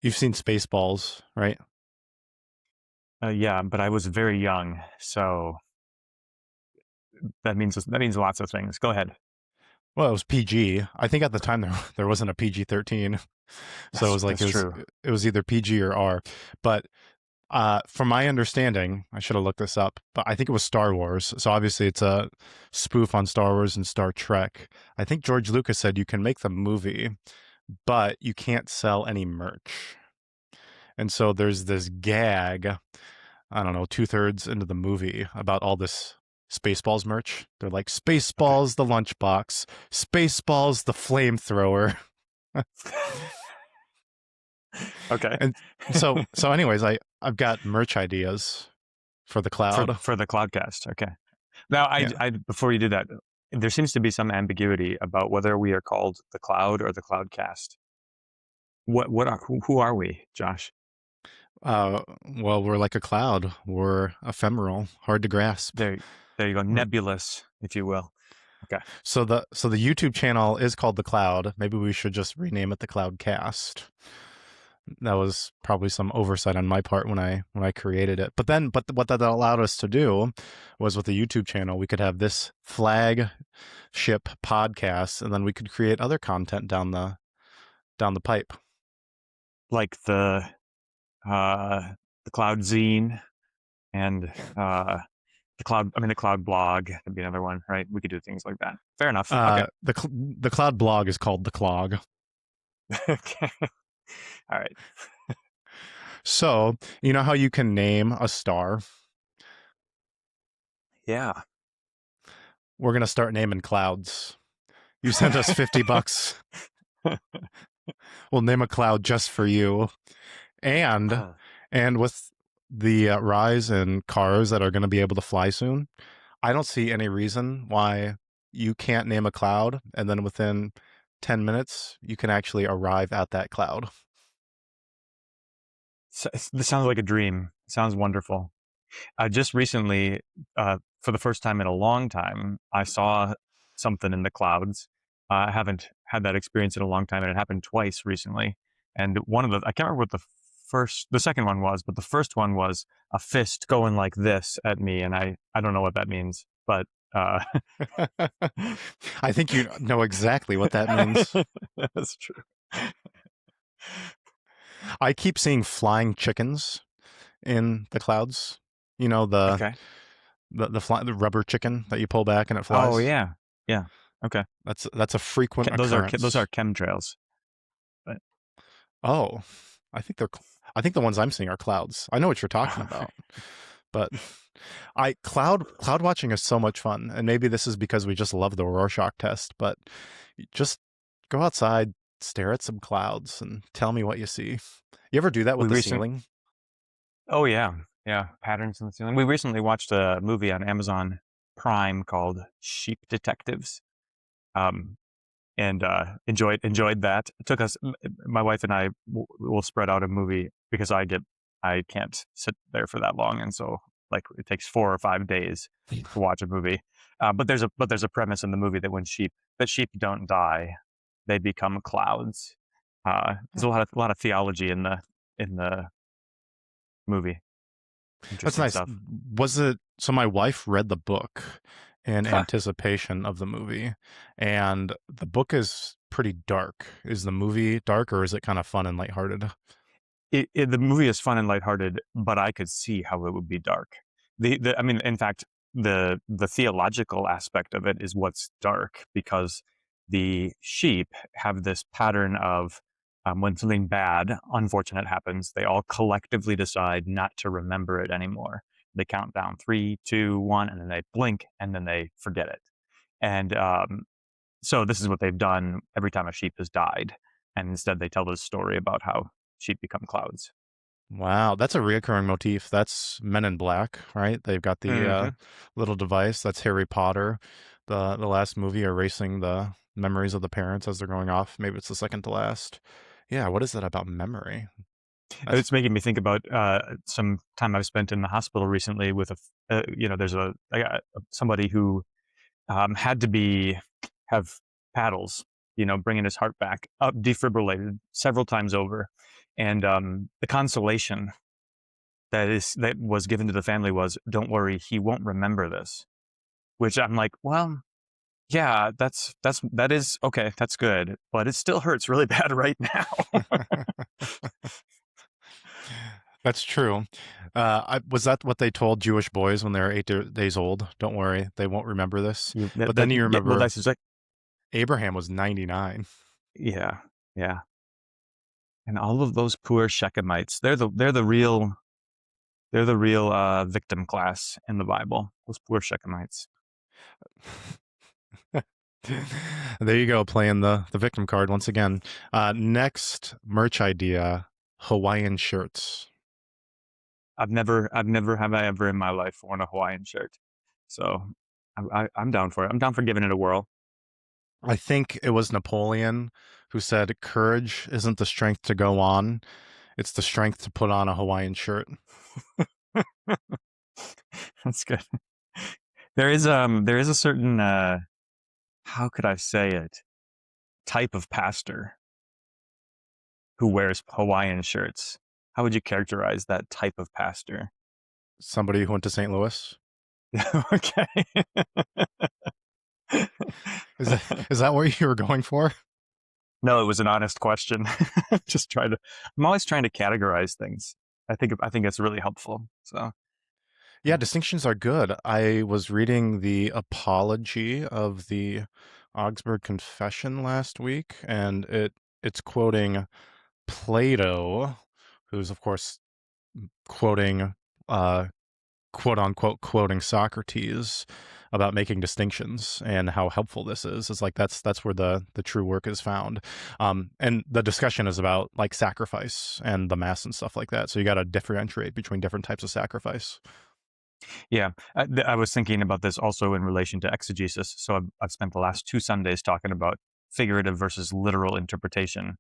You've seen Spaceballs, right? Yeah, but I was very young, so that means lots of things. Go ahead. Well, it was PG. I think at the time there wasn't a PG-13, so it That's was like that's true. it was either PG or R. But from my understanding, I should have looked this up, but I think it was Star Wars. So obviously it's a spoof on Star Wars and Star Trek. I think George Lucas said you can make the movie, but you can't sell any merch. And so there's this gag, I don't know, 2/3 into the movie about all this Spaceballs merch. They're like, Okay. Spaceballs the lunchbox, Spaceballs the flamethrower. Okay. And so anyways, I've got merch ideas for the For cloud. for the Cloudcast. Okay. Now, Yeah. I before you do that, there seems to be some ambiguity about whether we are called the Cloud or the Cloudcast. Who are we, Josh? Well, we're like a cloud. We're ephemeral, hard to grasp. There, there you go. We're, Nebulous, if you will. Okay. so the YouTube channel is called The Cloud. Maybe we should just rename it The CloudCast. That was probably some oversight on my part when I created it. But what that allowed us to do was with the YouTube channel, we could have this flagship podcast, and then we could create other content down the pipe. Like the Cloud Zine and the Cloud Blog would be another one, right? We could do things like that. Fair enough. Okay. The Cloud blog is called The Clog. Okay. All right. So you know how you can name a star? Yeah. We're gonna start naming clouds. You sent us $50. We'll name a cloud just for you. And Uh, and with the rise in cars that are going to be able to fly soon, I don't see any reason why you can't name a cloud and then within 10 minutes you can actually arrive at that cloud. this sounds like a dream. Sounds wonderful. Just recently, for the first time in a long time, I saw something in the clouds. I haven't had that experience in a long time, and it happened twice recently. And I can't remember what the second one was, but the first one was a fist going like this at me, and I don't know what that means, but I think you know exactly what that means. that's true. I keep seeing flying chickens in the clouds. You know Okay. the rubber chicken that you pull back and it Oh flies. yeah, yeah. Okay. That's a frequent Those are occurrence. chemtrails. But Oh, I think they're. I think the ones I'm seeing are clouds. I know what you're talking about, but I cloud watching is so much fun, and maybe this is because we just love the Rorschach test. But just go outside, stare at some clouds, and tell me what you see. You ever do that we with the recent ceiling? Oh yeah, yeah, patterns in the ceiling. We recently watched a movie on Amazon Prime called Sheep Detectives, um, and enjoyed that. It took us, my wife and I, will spread out a movie because I can't sit there for that long, and so like it takes 4 or 5 days to watch a movie. But there's a premise in the movie that sheep don't die, they become clouds. There's a lot of theology in the movie. That's Interesting nice. stuff. Was it so? My wife read the book in Huh. anticipation of the movie, and the book is pretty dark. Is the movie dark, or is it kind of fun and lighthearted? The movie is fun and lighthearted, but I could see how it would be dark. I mean, in fact, the theological aspect of it is what's dark, because the sheep have this pattern of, when something bad, unfortunate happens, they all collectively decide not to remember it anymore. They count down 3, 2, 1, and then they blink, and then they forget it. And so this is what they've done every time a sheep has died. And instead, they tell this story about how sheep become clouds. Wow, that's a reoccurring motif. That's Men in Black, right? They've got the Hmm. little device. That's Harry Potter, the last movie erasing the memories of the parents as they're going off. Maybe it's the second to last. Yeah, what is that about memory? That's It's making me think about some time I've spent in the hospital recently with there's somebody who had to have paddles, bringing his heart back up, defibrillated several times over. And the consolation that was given to the family was, don't worry, he won't remember this. Which I'm like, well, yeah, that is okay, that's good, but it still hurts really bad right now. That's true. Was that what they told Jewish boys when they were days old? Don't worry, they won't remember this. But then you Well, remember that's just like, Abraham was 99. yeah, yeah. And all of those poor Shechemites, they're the real victim class in the Bible. Those poor Shechemites. There you go, playing the victim card once again. Next merch idea: Hawaiian shirts. I've never have I ever in my life worn a Hawaiian shirt, so I'm down for it. I'm down for giving it a whirl. I think it was Napoleon who said, "Courage isn't the strength to go on; it's the strength to put on a Hawaiian shirt." That's good. There is a certain how could I say it, type of pastor who wears Hawaiian shirts. How would you characterize that type of pastor? Somebody who went to St. Louis. Okay. Is that what you were going for? No, it was an honest question. Just trying to. I'm always trying to categorize things. I think it's really helpful. So Yeah, distinctions are good. I was reading the apology of the Augsburg Confession last week, and it's quoting Plato, who's of course quoting quote unquote quoting Socrates about making distinctions and how helpful this is. It's like that's where the true work is found. And the discussion is about like sacrifice and the mass and stuff like that. So you got to differentiate between different types of sacrifice. yeah, I was thinking about this also in relation to exegesis. So I've spent the last 2 Sundays talking about figurative versus literal interpretation,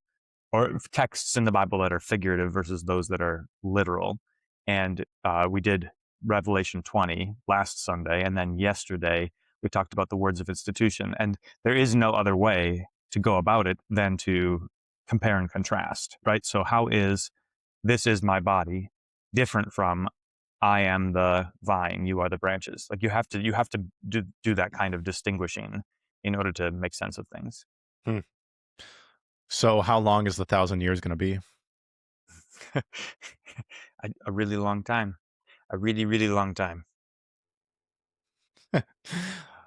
or texts in the Bible that are figurative versus those that are literal. And we did Revelation 20 last Sunday, and then yesterday we talked about the words of institution. And there is no other way to go about it than to compare and contrast, right? So how is "this is my body" different from "I am the vine, you are the branches"? Like you have to do that kind of distinguishing in order to make sense of things. Hmm. So how long is the 1,000 years going to be? A really long time. A really, really long time.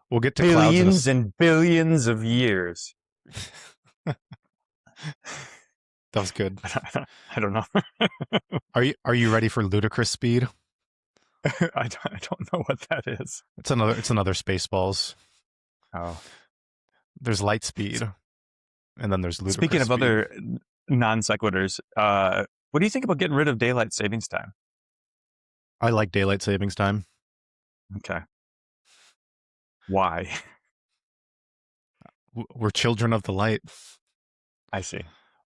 We'll get to clouds in Billions and billions of years. That was good. I don't know. Are you ready for ludicrous speed? I don't know what that is. It's another Spaceballs. Oh. There's light speed, and then there's ludicrous Speaking of speed. other non sequiturs, what do you think about getting rid of daylight savings time? I like daylight savings time. Okay. Why? We're children of the light. I see.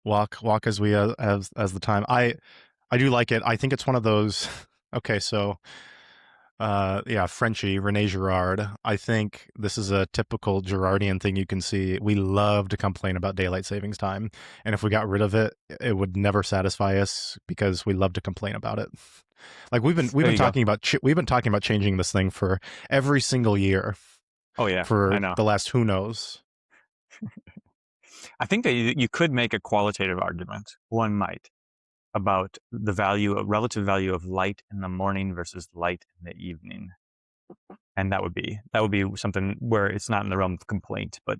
Walk as we as the time. I do like it. I think it's one of those. Okay, so yeah, Frenchie, Rene Girard. I think this is a typical Girardian thing you can see. We love to complain about daylight savings time, and if we got rid of it, it would never satisfy us because we love to complain about it. Like we've been talking about changing this thing for every single year. Oh yeah, for I know. the last who knows. I think that you could make a qualitative argument. One might, about the relative value of light in the morning versus light in the evening, and that would be something where it's not in the realm of complaint, but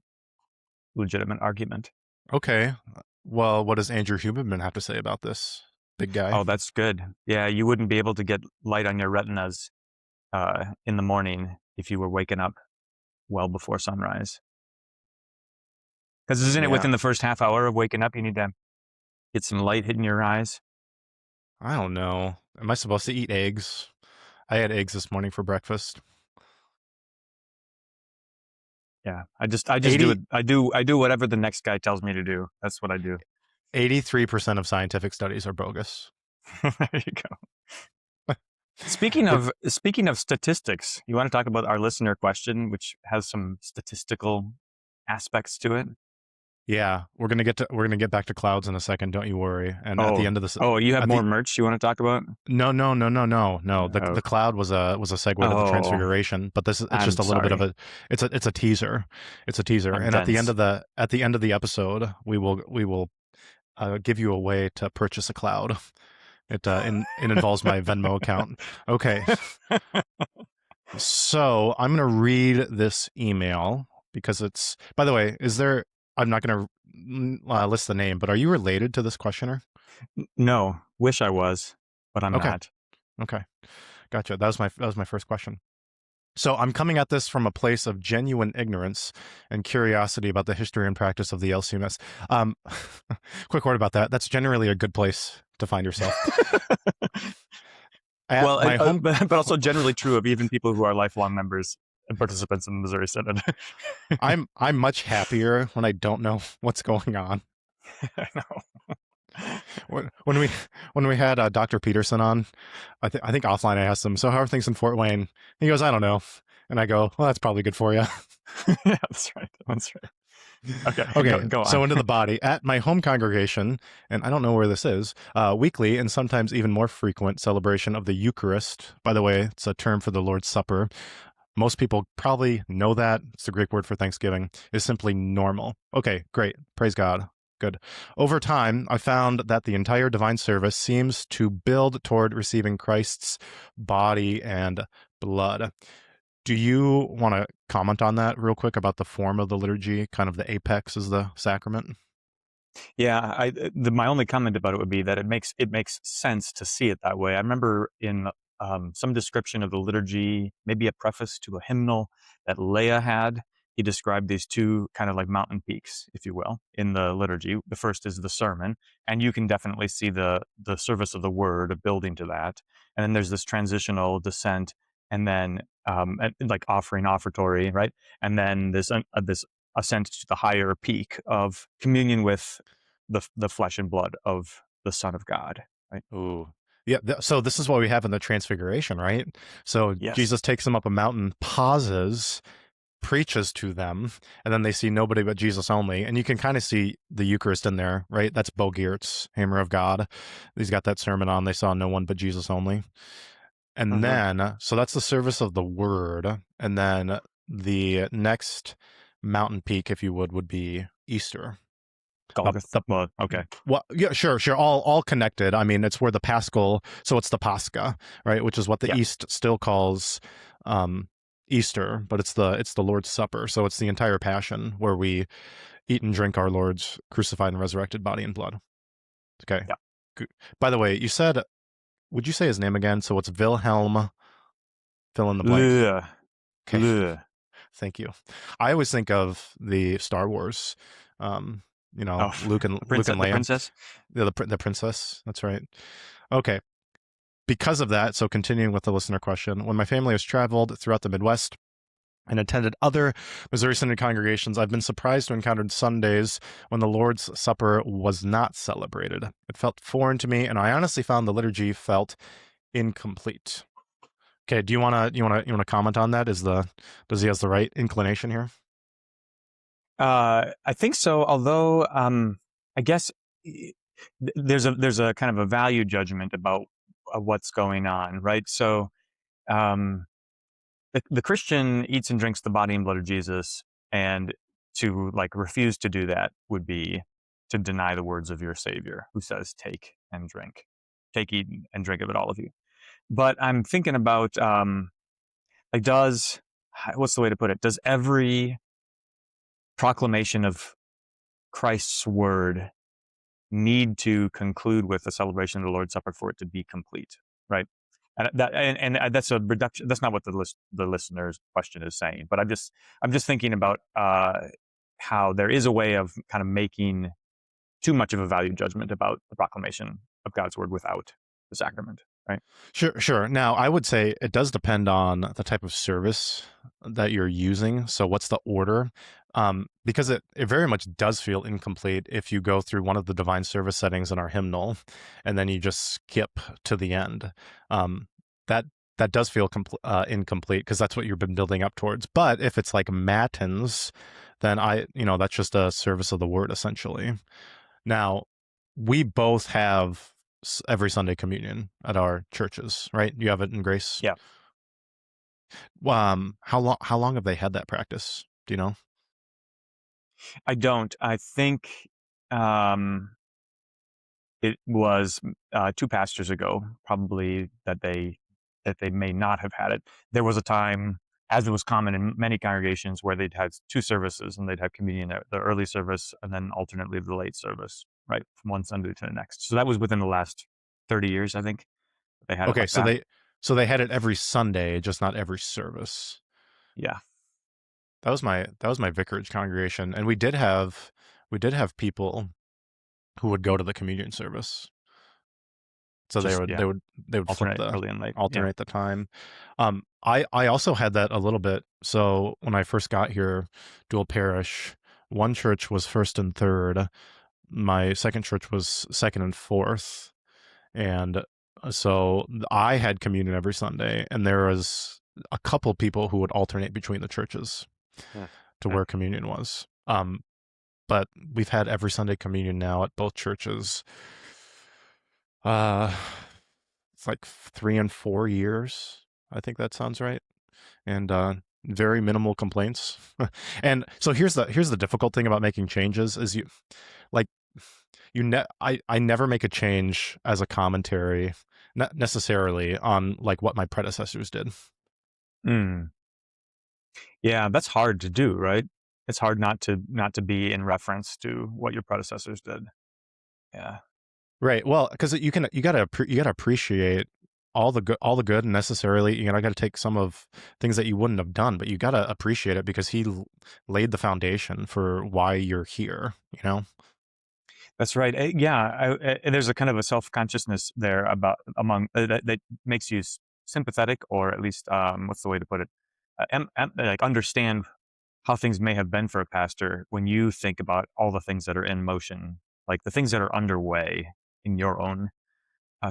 legitimate argument. Okay, well, what does Andrew Huberman have to say about this, big guy? Oh, that's good. Yeah, you wouldn't be able to get light on your retinas in the morning if you were waking up well before sunrise. Because isn't it within the first half hour of waking up, you need to get some light hitting your eyes? I don't know. Am I supposed to eat eggs? I had eggs this morning for breakfast. Yeah, I just do it. I do whatever the next guy tells me to do. That's what I do. 83% of scientific studies are bogus. There you go. Speaking of statistics, you want to talk about our listener question, which has some statistical aspects to it? Yeah, we're gonna get back to clouds in a second. Don't you worry. And at the Oh, end of this, oh, you have at more the merch you want to talk about? no. The Oh, cloud was a segue to the oh, transfiguration, but it's just I'm a little bit of sorry. a it's a teaser. It's a teaser. I'm And dense. at the end of the episode, we will give you a way to purchase a cloud. It involves my Venmo account. Okay, so I'm gonna read this email because it's. By the way, is there? I'm not gonna list the name, but are you related to this questioner? No, wish I was, but I'm Okay, not. okay, gotcha. That was my first question. So I'm coming at this from a place of genuine ignorance and curiosity about the history and practice of the LCMS. Um, quick word about that. That's generally a good place to find yourself. At Well, my home, but also generally true of even people who are lifelong members and participants in the Missouri Synod. I'm much happier when I don't know what's going on. I know. When we had Dr. Peterson on, I think offline I asked him, so how are things in Fort Wayne? He goes, I don't know, and I go, well, that's probably good for you. Yeah, that's right. That's right. Okay, Okay, go so on. into the body. At my home congregation, and I don't know where this is, weekly and sometimes even more frequent celebration of the Eucharist. By the way, it's a term for the Lord's Supper. Most people probably know that. It's the Greek word for Thanksgiving, is simply normal. Okay, great. Praise God. Good. Over time, I found that the entire divine service seems to build toward receiving Christ's body and blood. Do you want to comment on that real quick about the form of the liturgy? Kind of the apex is the sacrament. Yeah, my only comment about it would be that it makes sense to see it that way. I remember in some description of the liturgy, maybe a preface to a hymnal that Leah had. He described these two kind of like mountain peaks, if you will, in the liturgy. The first is the sermon, and you can definitely see the service of the word building to that. And then there's this transitional descent, and then like offering offertory, right? And then this ascent to the higher peak of communion with the flesh and blood of the Son of God. Right? Ooh. Yeah, so this is what we have in the transfiguration, right? So Yes. Jesus takes them up a mountain, pauses, preaches to them, and then they see nobody but Jesus only. And you can kind of see the Eucharist in there, right? That's Bo Geertz, Hammer of God. He's got that sermon on, they saw no one but Jesus only. And Hmm. then, so that's the service of the word. And then the next mountain peak, if you would be Easter. Golgotha. The Well, okay. Well, yeah, sure, all connected. I mean, it's where the Paschal, so it's the Pascha, right? Which is what the Yeah. East still calls um, Easter, but it's the Lord's Supper. So it's the entire Passion where we eat and drink our Lord's crucified and resurrected body and blood. Okay. Yeah. Good. By the way, you said, would you say his name again? So it's Wilhelm, fill in the blank. Le. Okay, Le. thank you. I always think of the Star Wars, Oh, Luke and the princess. The Leia, princess. the princess. That's right. Okay. Because of that, so continuing with the listener question, when my family has traveled throughout the Midwest and attended other Missouri Synod congregations, I've been surprised to encounter Sundays when the Lord's Supper was not celebrated. It felt foreign to me, and I honestly found the liturgy felt incomplete. Okay, do you wanna comment on that? Does he has the right inclination here? I think so. Although, I guess there's a kind of a value judgment about what's going on, right? So, um, the Christian eats and drinks the body and blood of Jesus, and to like refuse to do that would be to deny the words of your Savior, who says, "Take and drink, take, eat, and drink of it, all of you." But I'm thinking about like, what's the way to put it? Does every proclamation of Christ's word need to conclude with the celebration of the Lord's Supper for it to be complete, right? And that's a reduction. That's not what the listener's question is saying. But I'm just thinking about how there is a way of kind of making too much of a value judgment about the proclamation of God's word without the sacrament, right? Sure. Now, I would say it does depend on the type of service that you're using. So, what's the order? Because it very much does feel incomplete if you go through one of the divine service settings in our hymnal and then you just skip to the end. That that does feel incomplete because that's what you've been building up towards. But if it's like matins, then that's just a service of the word essentially. Now, we both have every Sunday communion at our churches, right? You have it in Grace. Yeah. How long have they had that practice? Do you know? I don't. I think it was 2 pastors ago, probably that they may not have had it. There was a time, as it was common in many congregations, where they'd have 2 services and they'd have communion at the early service and then alternately the late service, right, from one Sunday to the next. So that was within the last 30 years, I think. They had it Okay, like that. so they had it every Sunday, just not every service. Yeah. That was my vicarage congregation, and we did have people who would go to the communion service. So they Just, would yeah. they would they would Alternate early and late. Yeah. alternate the time. I also had that a little bit. So when I first got here, dual parish, one church was first and third. My second church was second and fourth, and so I had communion every Sunday, and there was a couple people who would alternate between the churches Yeah. to Yeah. where communion was. But we've had every Sunday communion now at both churches. Uh, it's like 3 and 4 years. I think that sounds right. And very minimal complaints. And so here's the difficult thing about making changes is like I never make a change as a commentary, not necessarily on like what my predecessors did. Mm. Yeah, that's hard to do, right? It's hard not to be in reference to what your predecessors did. Yeah. Right. Well, because you gotta appreciate all the good, and necessarily gotta take some of things that you wouldn't have done, but you gotta appreciate it because he laid the foundation for why you're here. That's right. Yeah, there's a kind of a self-consciousness there about among that makes you sympathetic, or at least what's the way to put it? Like understand how things may have been for a pastor when you think about all the things that are in motion, like the things that are underway in your own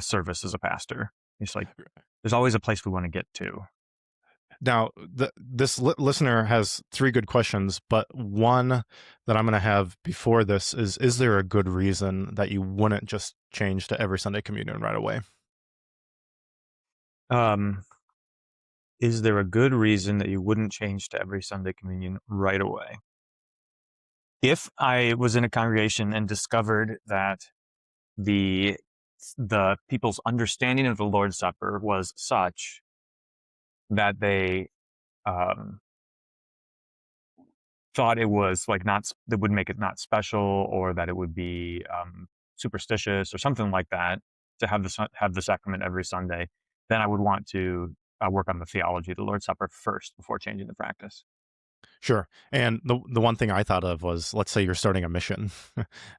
service as a pastor. It's like there's always a place we want to get to. Now, this listener has 3 good questions, but one that I'm going to have before this is there a good reason that you wouldn't just change to every Sunday communion right away? Um, is there a good reason that you wouldn't change to every Sunday communion right away? If I was in a congregation and discovered that the the people's understanding of the Lord's Supper was such that they um, thought it was like not that would make it not special, or that it would be superstitious or something like that, to have the sacrament every Sunday, then I would want to work on the theology of the Lord's Supper first before changing the practice. Sure. And the one thing I thought of was, let's say you're starting a mission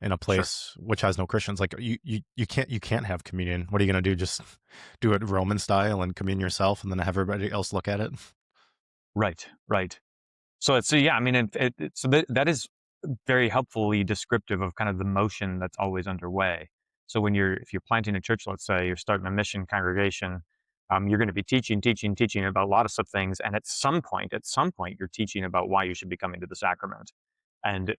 in a Sure. place which has no Christians. Like you can't have communion. What are you going to do? Just do it Roman style and commune yourself, and then have everybody else look at it? Right. Right. So yeah, I mean, so that is very helpfully descriptive of kind of the motion that's always underway. So if you're planting a church, let's say you're starting a mission congregation, you're going to be teaching about lots of things, and at some point, you're teaching about why you should be coming to the sacrament. And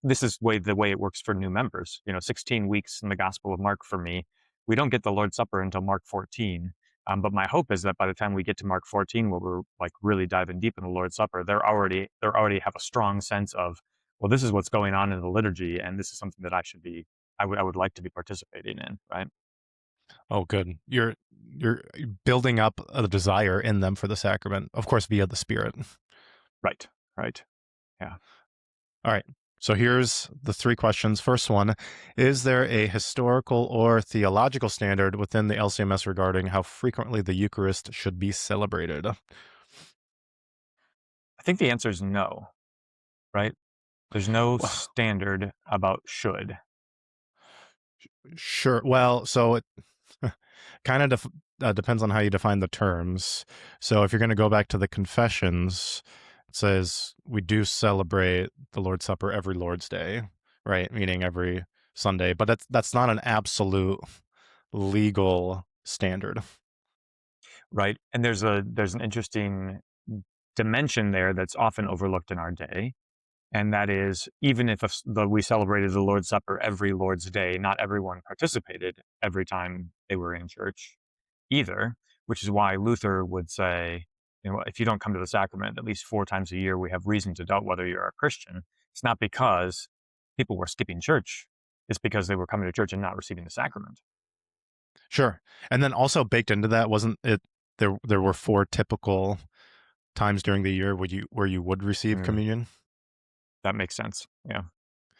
this is the way it works for new members. 16 weeks in the Gospel of Mark for me, we don't get the Lord's Supper until Mark 14. But my hope is that by the time we get to Mark 14, where we're like really diving deep in the Lord's Supper, they already have a strong sense of, well, this is what's going on in the liturgy, and this is something that I would like to be participating in, right? Oh, good. You're building up a desire in them for the sacrament, of course, via the Spirit. Right, right, yeah. All right. So here's the 3 questions. First one, is there a historical or theological standard within the LCMS regarding how frequently the Eucharist should be celebrated? I think the answer is no, right? There's no Well, standard about should. sure. Well, so it kind of depends on how you define the terms. So if you're going to go back to the confessions, it says we do celebrate the Lord's Supper every Lord's Day, right? Meaning every Sunday, but that's not an absolute legal standard. right? And there's an interesting dimension there that's often overlooked in our day, and that is, even if we celebrated the Lord's Supper every Lord's Day, not everyone participated every time they were in church either, which is why Luther would say, if you don't come to the sacrament at least 4 times a year, we have reason to doubt whether you're a Christian. It's not because people were skipping church, it's because they were coming to church and not receiving the sacrament. Sure. And then also baked into that, wasn't it, there were 4 typical times during the year where you would receive Mm, communion? that makes sense. Yeah.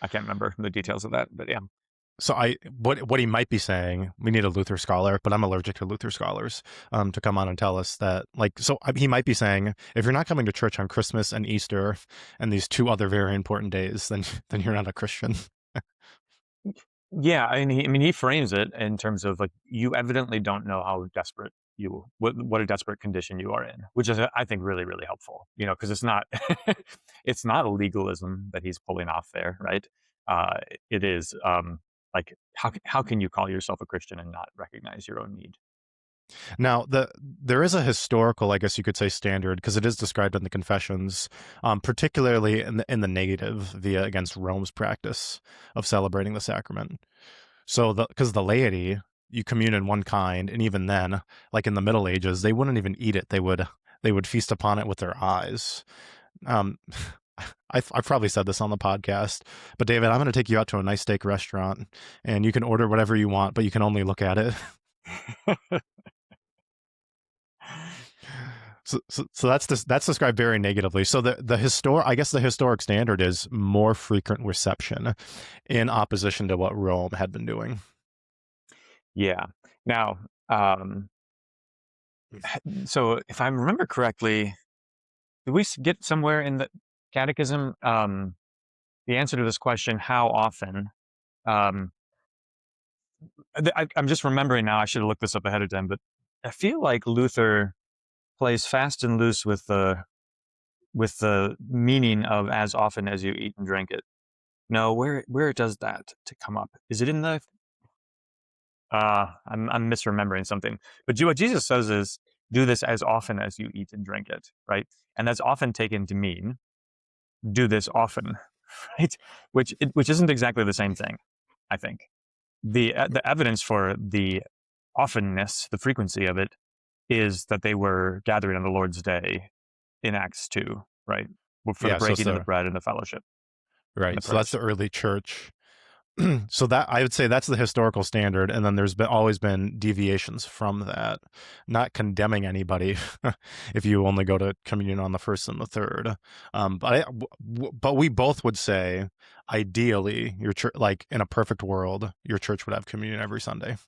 I can't remember the details of that, but yeah. So what he might be saying, we need a Luther scholar, but I'm allergic to Luther scholars, to come on and tell us that, like, so he might be saying, if you're not coming to church on Christmas and Easter and these 2 other very important days, then you're not a Christian. Yeah, he frames it in terms of, like, you evidently don't know how desperate what a desperate condition you are in, which is, I think, really, really helpful, because it's not it's not a legalism that he's pulling off there, right? Uh, it is, like, how can you call yourself a Christian and not recognize your own need? Now, there is a historical, I guess you could say, standard, because it is described in the Confessions, particularly in the negative via against Rome's practice of celebrating the sacrament. So because the laity, you commune in one kind, and even then, like in the Middle Ages, they wouldn't even eat it. They would feast upon it with their eyes. Um, I've probably said this on the podcast, but David, I'm going to take you out to a nice steak restaurant, and you can order whatever you want, but you can only look at it. So that's described very negatively. So I guess the historic standard is more frequent reception in opposition to what Rome had been doing. Yeah. Now, so if I remember correctly, did we get somewhere in the catechism the answer to this question, how often? Um, I'm just remembering now. I should have looked this up ahead of time, but I feel like Luther plays fast and loose with the meaning of as often as you eat and drink it. No, where does that to come up? Is it in the? I'm misremembering something. But what Jesus says is, do this as often as you eat and drink it, right? And that's often taken to mean do this often, right? Which isn't exactly the same thing, I think. The evidence for the offenness, the frequency of it, is that they were gathering on the Lord's Day in Acts 2, right? For the Yeah, so breaking of the bread and the fellowship and the right. So that's prayers. the early church. So that I would say that's the historical standard, and then there's always been deviations from that. Not condemning anybody if you only go to communion on the first and the third, but we both would say, ideally, your church, like in a perfect world, your church would have communion every Sunday.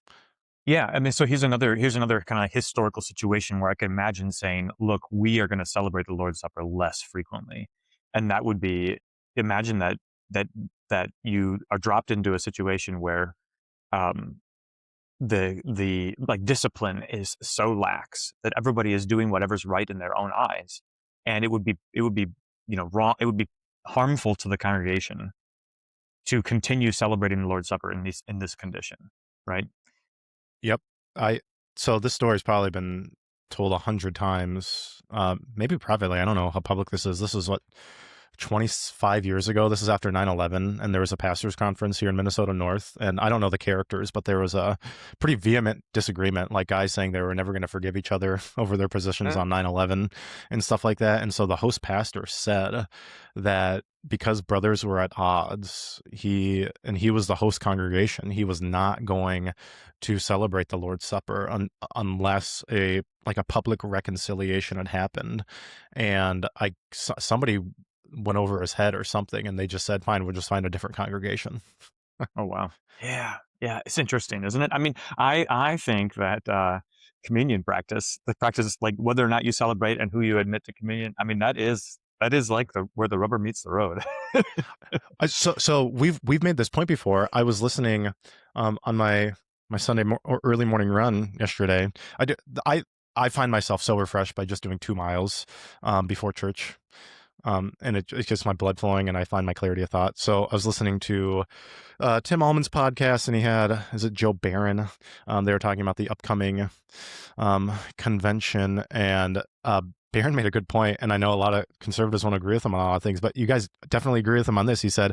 Yeah, so here's another kind of historical situation where I can imagine saying, look, we are going to celebrate the Lord's Supper less frequently. And that would be, imagine that that you are dropped into a situation where um the like discipline is so lax that everybody is doing whatever's right in their own eyes. And it would be wrong, it would be harmful to the congregation to continue celebrating the Lord's Supper in this condition, right? Yep. I so this story's probably been told 100 times, maybe privately. I don't know how public this is. This is what 25 years ago. This is after 9/11, and there was a pastors conference here in Minnesota North, and I don't know the characters, but there was a pretty vehement disagreement, like guys saying they were never going to forgive each other over their positions on 9/11 and stuff like that. And so the host pastor said that because brothers were at odds, he was the host congregation, he was not going to celebrate the Lord's Supper unless a public reconciliation had happened. And somebody went over his head or something, and they just said, fine, we'll just find a different congregation. Oh, wow. Yeah. Yeah. It's interesting, isn't it? I mean, I think that communion practice, the practice, like whether or not you celebrate and who you admit to communion, I mean, that is like where the rubber meets the road. So we've made this point before. I was listening on my Sunday or early morning run yesterday. I find myself so refreshed by just doing 2 miles before church. and it's just my blood flowing, and I find my clarity of thought. So I was listening to Tim Allman's podcast, and he had, is it Joe Barron? They were talking about the upcoming convention, and Barron made a good point, and I know a lot of conservatives won't agree with him on a lot of things, but you guys definitely agree with him on this. He said,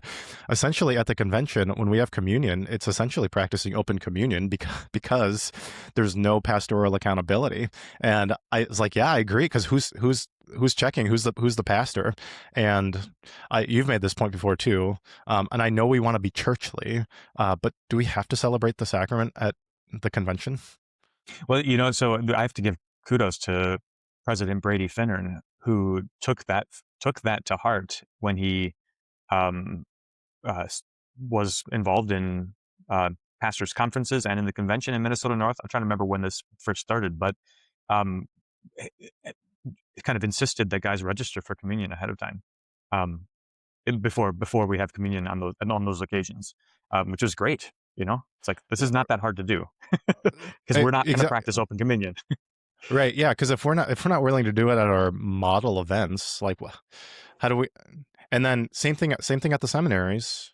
essentially at the convention, when we have communion, it's essentially practicing open communion because there's no pastoral accountability. And I was like, yeah, I agree, because who's checking? Who's the pastor? And you've made this point before too, and I know we want to be churchly, but do we have to celebrate the sacrament at the convention? Well, so I have to give kudos to President Brady Finnern, who took that to heart when he um, was involved in pastors' conferences and in the convention in Minnesota North. I'm trying to remember when this first started, but um, it kind of insisted that guys register for communion ahead of time, before we have communion on those occasions, which was great. It's like, this is not that hard to do, because we're not going to practice open communion. Right. Yeah. Because if we're not willing to do it at our model events, like, how do we? And then same thing at the seminaries.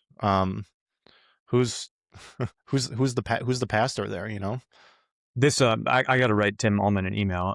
Who's who's the pastor there? This I got to write Tim Allman an email,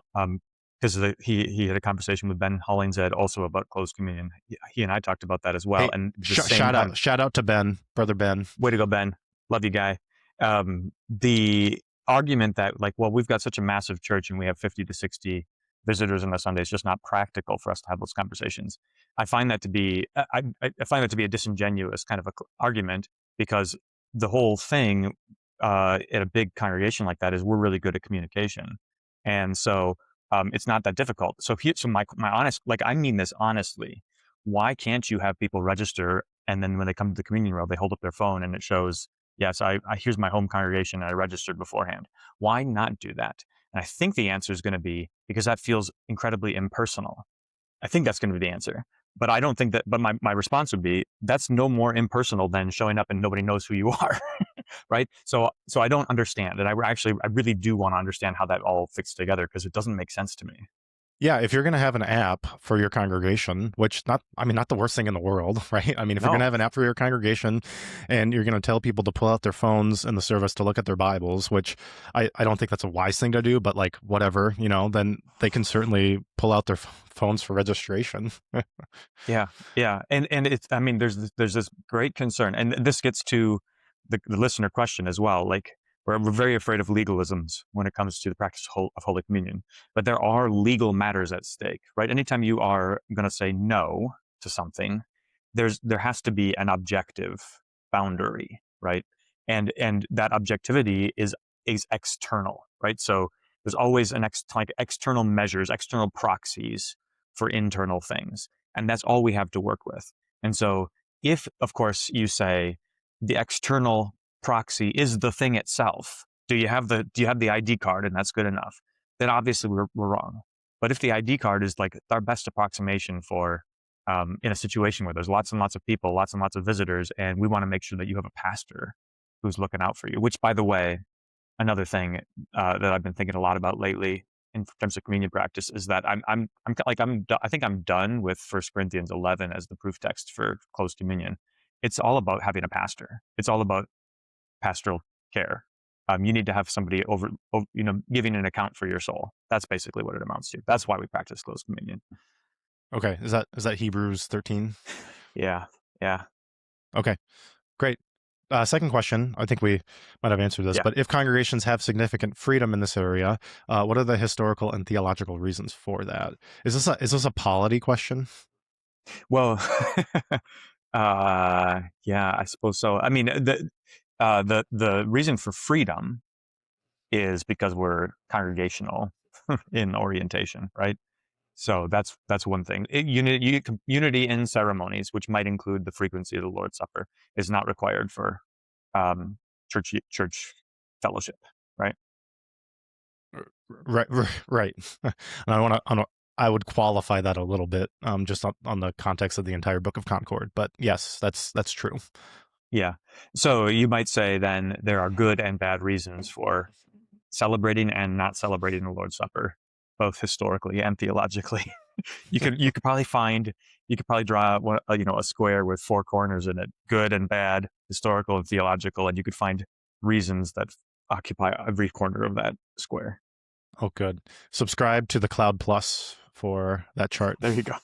because he had a conversation with Ben Hollingshead also about closed communion. He and I talked about that as well. Hey, And shout out to Ben, brother Ben. Way to go, Ben. Love you, guy. The argument that, like, well, we've got such a massive church and we have 50 to 60 visitors on a Sunday, it's just not practical for us to have those conversations. I find that to be a disingenuous kind of argument, because the whole thing in a big congregation like that is we're really good at communication, and so it's not that difficult. So my honest, like, I mean this honestly. Why can't you have people register, and then when they come to the communion rail, they hold up their phone and it shows, yes, I here's my home congregation, and I registered beforehand. Why not do that? And I think the answer is going to be because that feels incredibly impersonal. I think that's going to be the answer. But I don't think that, but my response would be, that's no more impersonal than showing up and nobody knows who you are. Right? So I don't understand. And I really do want to understand how that all fits together, because it doesn't make sense to me. Yeah, if you're going to have an app for your congregation, which not the worst thing in the world, right? I mean, if you're going to have an app for your congregation and you're going to tell people to pull out their phones in the service to look at their Bibles, which I don't think that's a wise thing to do, but like, whatever, then they can certainly pull out their phones for registration. Yeah. And it's, I mean, there's this great concern, and this gets to the listener question as well. Like, we're very afraid of legalisms when it comes to the practice of Holy Communion. But there are legal matters at stake, right? Anytime you are going to say no to something, there has to be an objective boundary, right? And that objectivity is external, right? So there's always external measures, external proxies for internal things. And that's all we have to work with. And so if, of course, you say the external proxy is the thing itself, do you have the ID card and that's good enough, then obviously we're wrong. But if the ID card is like our best approximation for in a situation where there's lots and lots of people, lots and lots of visitors, and we want to make sure that you have a pastor who's looking out for you, which, by the way, another thing that I've been thinking a lot about lately in terms of communion practice is that I think I'm done with 1 Corinthians 11 as the proof text for closed communion. It's all about having a pastor. It's all about pastoral care. You need to have somebody over, giving an account for your soul. That's basically what it amounts to. That's why we practice closed communion. Okay, is that Hebrews 13? Yeah. Okay, great. Second question. I think we might have answered this, but if congregations have significant freedom in this area, what are the historical and theological reasons for that? Is this a polity question? Well, yeah, I suppose so. I mean, the reason for freedom is because we're congregational in orientation, right? So that's one thing. Unity in ceremonies, which might include the frequency of the Lord's Supper, is not required for church fellowship, right? Right. And I would qualify that a little bit, just on the context of the entire Book of Concord. But yes, that's true. Yeah. So you might say then there are good and bad reasons for celebrating and not celebrating the Lord's Supper, both historically and theologically. You could probably draw a square with four corners in it, good and bad, historical and theological, and you could find reasons that occupy every corner of that square. Oh, good. Subscribe to the Cloud Plus for that chart. There you go.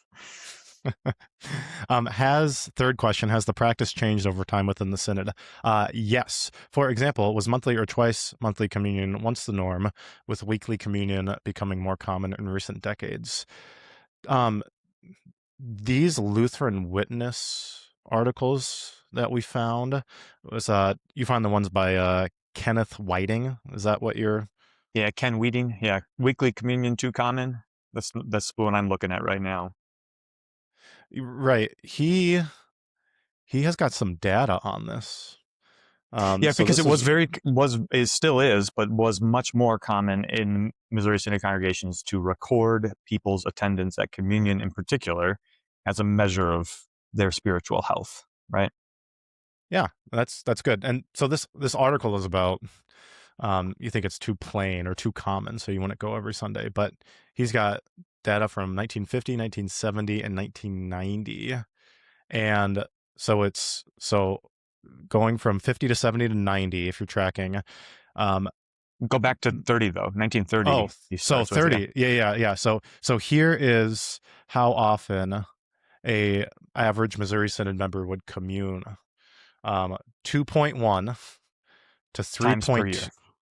Third question, has the practice changed over time within the synod? Yes. For example, was monthly or twice monthly communion once the norm, with weekly communion becoming more common in recent decades? These Lutheran Witness articles that we found was you find the ones by Kenneth Whiting. Is that what you're? Yeah, Ken Wheating. Yeah, weekly communion too common. That's the one I'm looking at right now. Right. He has got some data on this. Yeah, So because this it still is, but was much more common in Missouri Synod congregations to record people's attendance at communion in particular as a measure of their spiritual health, right? Yeah, that's good. And so this article is about you think it's too plain or too common, so you wouldn't go every Sunday, but he's got data from 1950, 1970, and 1990. And so going from 50 to 70 to 90, if you're tracking. Go back to 30 though, 1930. Oh, so 30. Yeah. So here is how often a average Missouri Synod member would commune. 2.1 to 3. Times per year.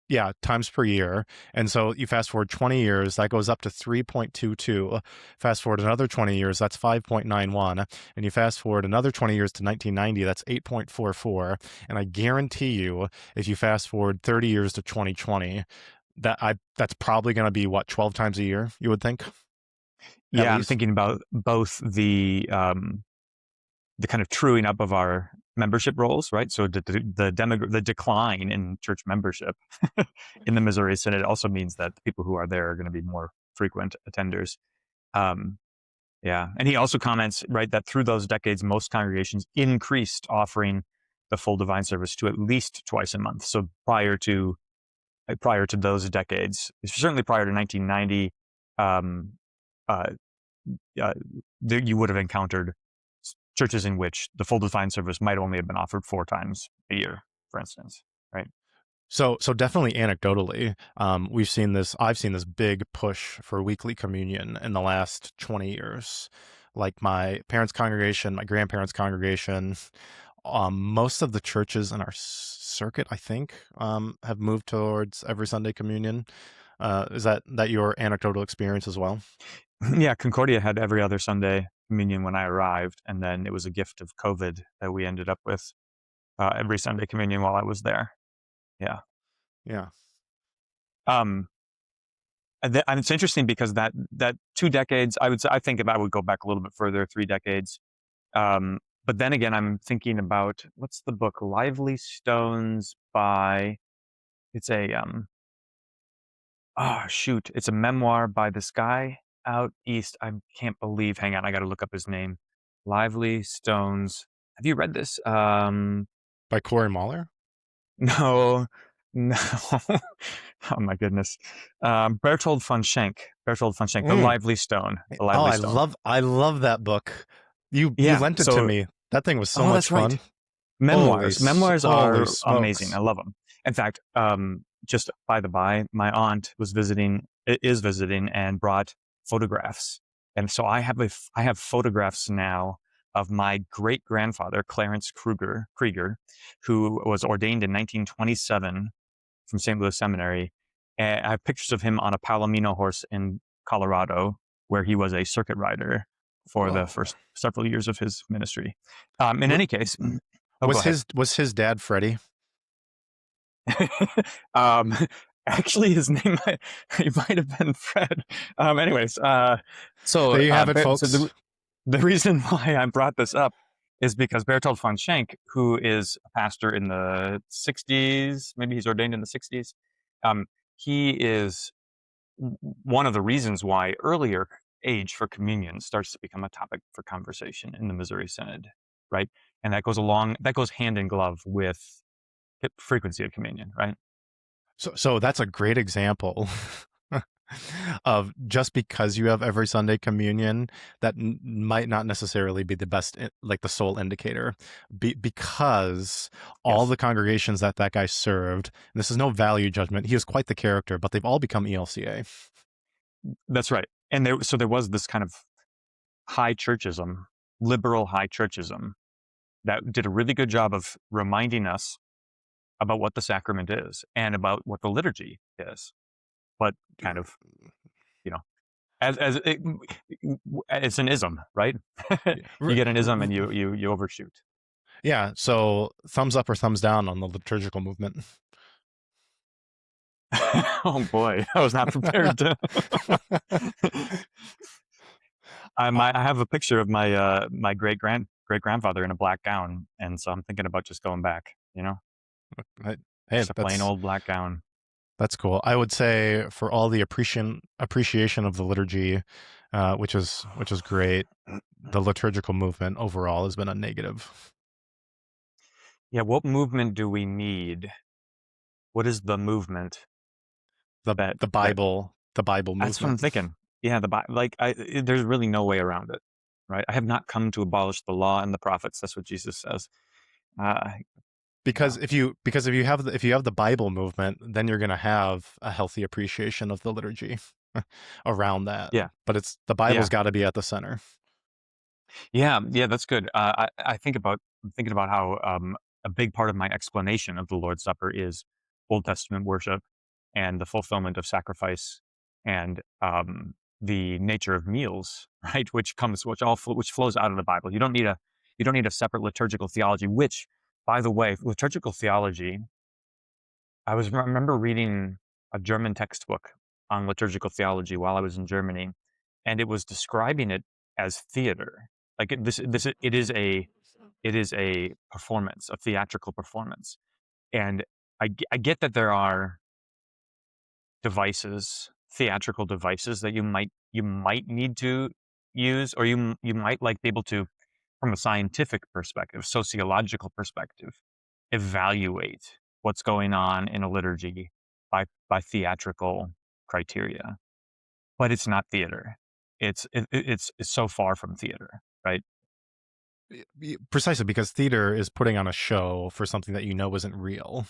Yeah, times per year. And so you fast forward 20 years, that goes up to 3.22. Fast forward another 20 years, that's 5.91. And you fast forward another 20 years to 1990, that's 8.44. And I guarantee you, if you fast forward 30 years to 2020, that's probably going to be, what, 12 times a year, you would think? Yeah, I'm thinking about both the kind of truing up of our membership rolls, right? So the decline in church membership in the Missouri Synod also means that the people who are there are going to be more frequent attenders. Yeah, and he also comments, right, that through those decades, most congregations increased offering the full divine service to at least twice a month. So prior to those decades, certainly prior to 1990, you would have encountered churches in which the full divine service might only have been offered 4 times a year, for instance, right? So definitely anecdotally, I've seen this big push for weekly communion in the last 20 years. Like my parents' congregation, my grandparents' congregation, most of the churches in our circuit, I think, have moved towards every Sunday communion. Is that your anecdotal experience as well? Yeah, Concordia had every other Sunday communion when I arrived, and then it was a gift of COVID that we ended up with every Sunday communion while I was there. Yeah. And it's interesting because that 2 decades, I think if I would go back a little bit further, 3 decades. But then again, I'm thinking about, what's the book? Lively Stones by, it's a it's a memoir by this guy out east. I can't believe, hang on, I got to look up his name. Lively Stones. Have you read this? By Corey Mahler? No. Oh my goodness. Bertold von Schenk, The Lively Stone. The Lively Stone. I love that book. You lent it to me. That thing was so much fun. Right. Memoirs are amazing. I love them. In fact, just by the by, my aunt is visiting and brought photographs. And so I have photographs now of my great grandfather, Clarence Krieger, who was ordained in 1927 from St. Louis Seminary. And I have pictures of him on a Palomino horse in Colorado, where he was a circuit rider for the first several years of his ministry. In any case, was his dad Freddie? Actually, his name he might have been Fred. Anyways, so there you have it, folks. So the reason why I brought this up is because Bertold von Schenk, who is a pastor in the 60s, maybe he's ordained in the 60s, he is one of the reasons why earlier age for communion starts to become a topic for conversation in the Missouri Synod, right? And that goes hand in glove with frequency of communion, right? So that's a great example of just because you have every Sunday communion, that might not necessarily be the best, like the sole indicator, because all Yes, the congregations that that guy served, and this is no value judgment, he was quite the character, but they've all become ELCA. that's right. And there was this kind of high churchism, liberal high churchism, that did a really good job of reminding us about what the sacrament is and about what the liturgy is, but kind of, you know, as it's an ism, right? Yeah. You get an ism and you overshoot. Yeah, so thumbs up or thumbs down on the liturgical movement. Oh boy, I was not prepared to. I have a picture of my great grandfather in a black gown, and so I'm thinking about just going back. Hey, Just a plain old black gown. that's cool. I would say for all the appreciation of the liturgy, which is great, the liturgical movement overall has been a negative. Yeah, what movement do we need? What is the movement The that the that Bible the Bible that's what I'm movement. thinking. Yeah, there's really no way around it, right? I have not come to abolish the law and the prophets. That's what Jesus says. Uh, Because yeah, if you have the Bible movement, then you're gonna have a healthy appreciation of the liturgy around that. yeah, But it's the Bible's yeah, got to be at the center. yeah. That's good. I'm thinking about how a big part of my explanation of the Lord's Supper is Old Testament worship and the fulfillment of sacrifice and the nature of meals, right? Which flows out of the Bible. You don't need a separate liturgical theology. Which, by the way, liturgical theology. Remember reading a German textbook on liturgical theology while I was in Germany, and it was describing it as theater. Like it is a performance, a theatrical performance. And I get that there are theatrical devices that you might need to use, or you might like be able to, from a scientific perspective, sociological perspective, evaluate what's going on in a liturgy by theatrical criteria. But it's not theater. It's so far from theater, right? Precisely because theater is putting on a show for something that you know isn't real.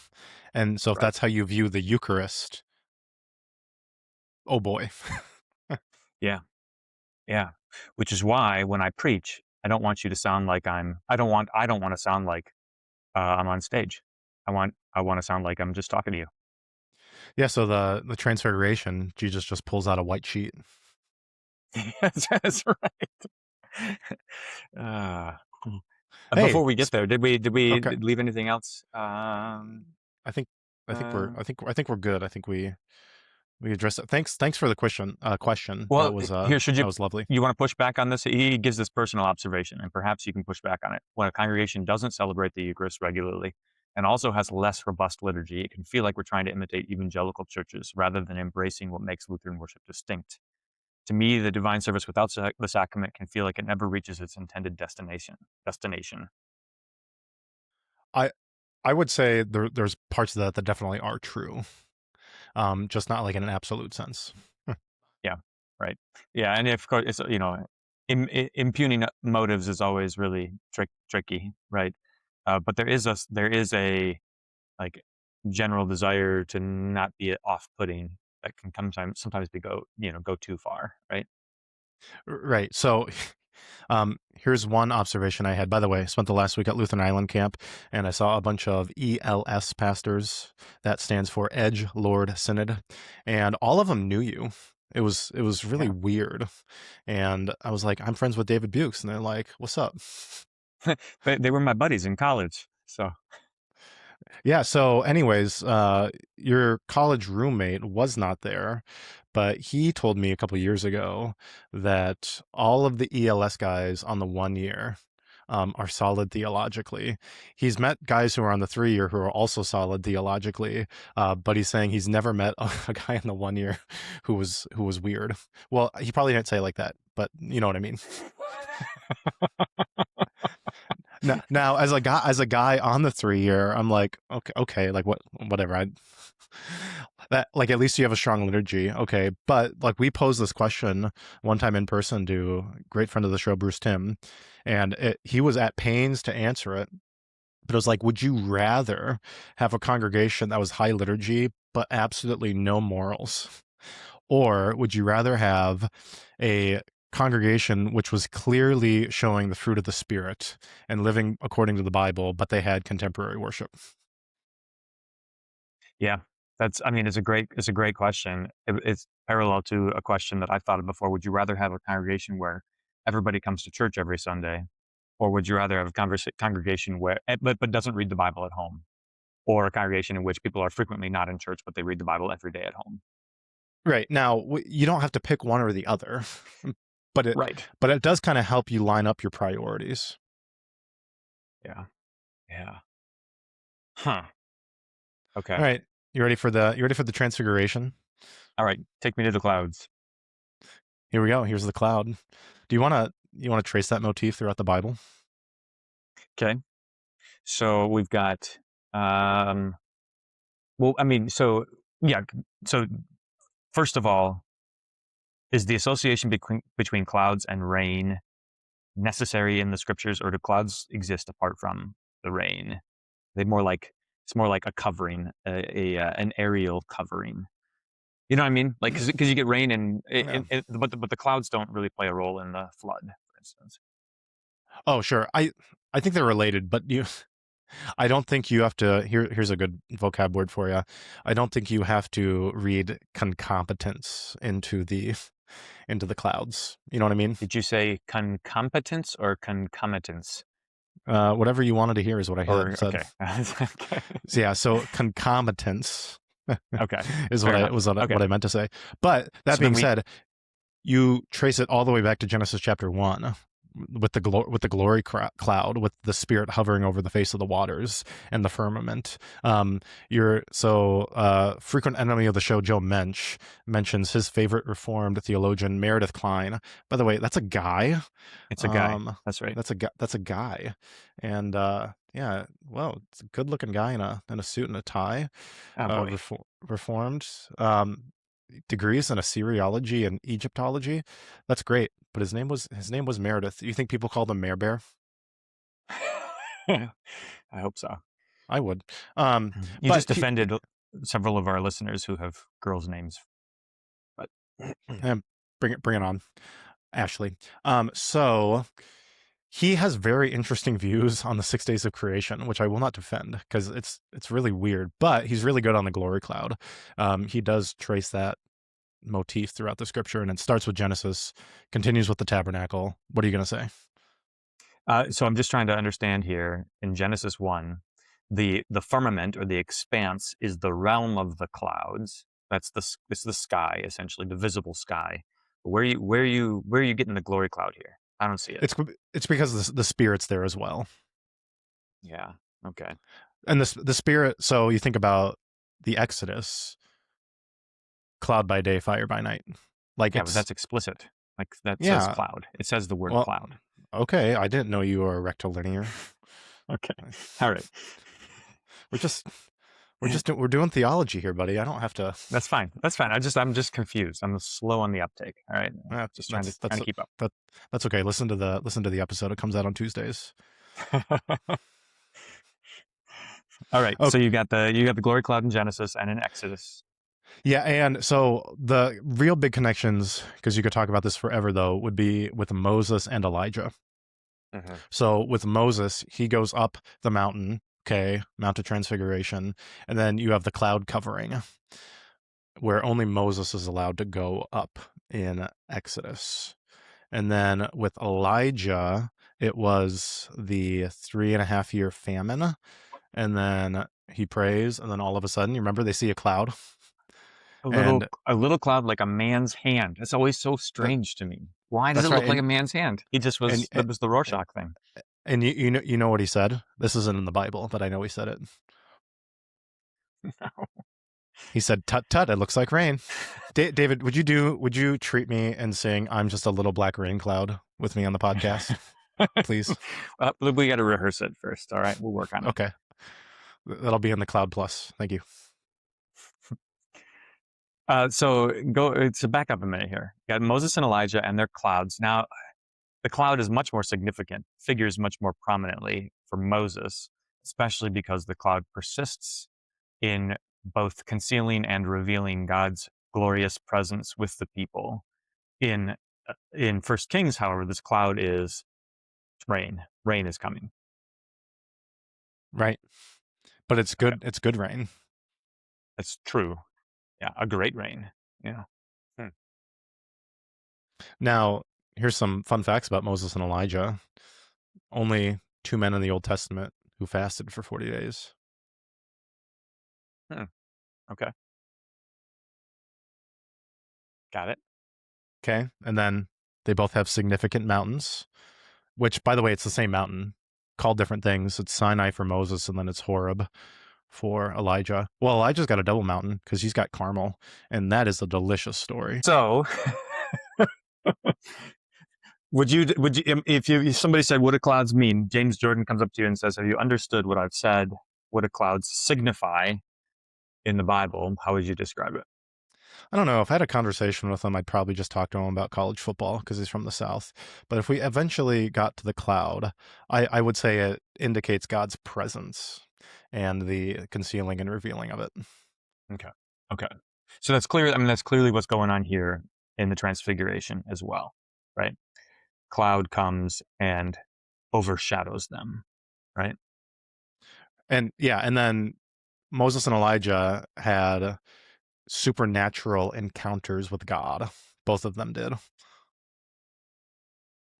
And so if Right. that's how you view the Eucharist, oh boy. Yeah. Yeah. Which is why when I preach, I don't want you to sound like I don't want to sound like I'm on stage. I want to sound like I'm just talking to you. Yeah, so the transfiguration, Jesus just pulls out a white sheet. That's right. Uh, Hey, Before we get there, did we okay. leave anything else? I think I think we're Uh, I think we're good. I think we addressed it. Thanks for the question. well, here, That was lovely. you want to push back on this? He gives this personal observation, and perhaps you can push back on it. When a congregation doesn't celebrate the Eucharist regularly and also has less robust liturgy, it can feel like we're trying to imitate evangelical churches rather than embracing what makes Lutheran worship distinct. To me, the divine service without the sacrament can feel like it never reaches its intended destination. I I would say there's parts of that definitely are true. Just not like in an absolute sense. Yeah, right. Yeah, and of course, it's impugning motives is always really tricky, right? But there is a like general desire to not be off-putting that can sometimes go too far, right? Right. So here's one observation I had. By the way, I spent the last week at Lutheran Island Camp, and I saw a bunch of ELS pastors. That stands for Edge Lord Synod, and all of them knew you. It was really Yeah, weird, and I was like, I'm friends with David Buchs, and they're like, what's up? they were my buddies in college, so Yeah. So, anyways, your college roommate was not there, but he told me a couple years ago that all of the ELS guys on the 1 year are solid theologically. He's met guys who are on the 3 year who are also solid theologically, but he's saying he's never met a guy in the 1 year who was weird. Well, he probably didn't say it like that, but you know what I mean. Now, as a guy on the 3 year, I'm like, okay, like whatever. That like at least you have a strong liturgy, okay. But like we posed this question one time in person to a great friend of the show, Bruce Tim, and he was at pains to answer it. But it was like, would you rather have a congregation that was high liturgy but absolutely no morals, or would you rather have a congregation which was clearly showing the fruit of the Spirit and living according to the Bible, but they had contemporary worship? Yeah, I mean, it's a great question. It's parallel to a question that I've thought of before. Would you rather have a congregation where everybody comes to church every Sunday, or would you rather have a congregation where, but doesn't read the Bible at home, or a congregation in which people are frequently not in church, but they read the Bible every day at home? Right. Now, you don't have to pick one or the other, but it Right. but it does kind of help you line up your priorities. Yeah. Yeah. Huh. Okay. All right. You ready for the transfiguration? All right. Take me to the clouds. Here we go. Here's the cloud. Do you want to trace that motif throughout the Bible? Okay. So we've got, well, I mean, so yeah. So first of all, is the association between clouds and rain necessary in the scriptures, or do clouds exist apart from the rain? They more like it's more like a covering, an aerial covering. You know what I mean? Like because you get rain Yeah. but the clouds don't really play a role in the flood, for instance. Oh, sure. I think they're related, but I don't think you have to. Here's a good vocab word for you. I don't think you have to read concomitants into the clouds. You know what I mean? Did you say concomitants or concomitants? Whatever you wanted to hear is what I Or said. okay, okay, So yeah, so concomitants okay, is fair what I enough. was what I, Okay, what I meant to say. But that so then being we said, you trace it all the way back to Genesis chapter 1 with the glory cloud, with the Spirit hovering over the face of the waters and the firmament. You're so frequent enemy of the show, Joe Mensch, mentions his favorite Reformed theologian, Meredith Kline. By the way, that's a guy. it's a guy. Um, That's right. that's a guy, and yeah, well, it's a good-looking guy in a suit and a tie, Oh boy. Reformed. Degrees in Assyriology and Egyptology. That's great. But his name was Meredith. You think people called him Mare Bear? I hope so. I would. You But just offended several of our listeners who have girls' names, but bring it on, Ashley. So he has very interesting views on the 6 days of creation, which I will not defend because it's really weird. But he's really good on the glory cloud. He does trace that motif throughout the scripture, and it starts with Genesis, continues with the tabernacle. What are you going to say? so I'm just trying to understand here. In Genesis 1, the firmament or the expanse is the realm of the clouds. It's the sky, essentially, the visible sky. Where are you getting the glory cloud here? I don't see it. It's because the Spirit's there as well. Yeah. Okay. And the Spirit, so you think about the Exodus, cloud by day, fire by night. Like Yeah, but that's explicit. Like that says yeah. cloud. It says the word Well, cloud. okay, I didn't know you were a rectilinear. Okay. All right. We're doing theology here, buddy. I don't have to. That's fine. That's fine. I'm just confused. I'm slow on the uptake. All right. Just trying to keep up. That's okay. Listen to the episode. It comes out on Tuesdays. All right. Okay. So you got the glory cloud in Genesis and in Exodus. Yeah, and so the real big connections, because you could talk about this forever, though, would be with Moses and Elijah. Mm-hmm. So with Moses, he goes up the mountain, okay, Mount of Transfiguration, and then you have the cloud covering, where only Moses is allowed to go up in Exodus. And then with Elijah, it was the 3.5 year famine, and then he prays, and then all of a sudden, you remember they see a cloud. A little cloud like a man's hand. That's always so strange to me. Why does it That's look right. like a man's hand? He just was. That was the Rorschach thing. And you know what he said? This isn't in the Bible, but I know he said it. No. He said, "Tut tut, it looks like rain." David, would you treat me and sing "I'm Just a Little Black Rain Cloud" with me on the podcast? please. We got to rehearse it first. All right, we'll work on it. Okay. That'll be in the Cloud Plus. Thank you. So back up a minute here. You got Moses and Elijah and their clouds. Now, the cloud is much more significant, figures much more prominently for Moses, especially because the cloud persists in both concealing and revealing God's glorious presence with the people. In First Kings, however, this cloud is rain. Rain is coming. Right. But it's Okay. good. It's good rain. That's true. Yeah, a great rain. Yeah. Now, here's some fun facts about Moses and Elijah. Only two men in the Old Testament who fasted for 40 days. Okay. Got it. Okay. And then they both have significant mountains, which, by the way, it's the same mountain, called different things. It's Sinai for Moses, and then it's Horeb for Elijah. Well, Elijah's got a double mountain because he's got Carmel, and that is a delicious story. So, if somebody said, what do clouds mean? James Jordan comes up to you and says, have you understood what I've said? What do clouds signify in the Bible? How would you describe it? I don't know. If I had a conversation with him, I'd probably just talk to him about college football because he's from the South. But if we eventually got to the cloud, I would say it indicates God's presence and the concealing and revealing of it. Okay. So that's clear. I mean, that's clearly what's going on here in the Transfiguration as well, right? Cloud comes and overshadows them, right? And yeah, and then Moses and Elijah had supernatural encounters with God. Both of them did.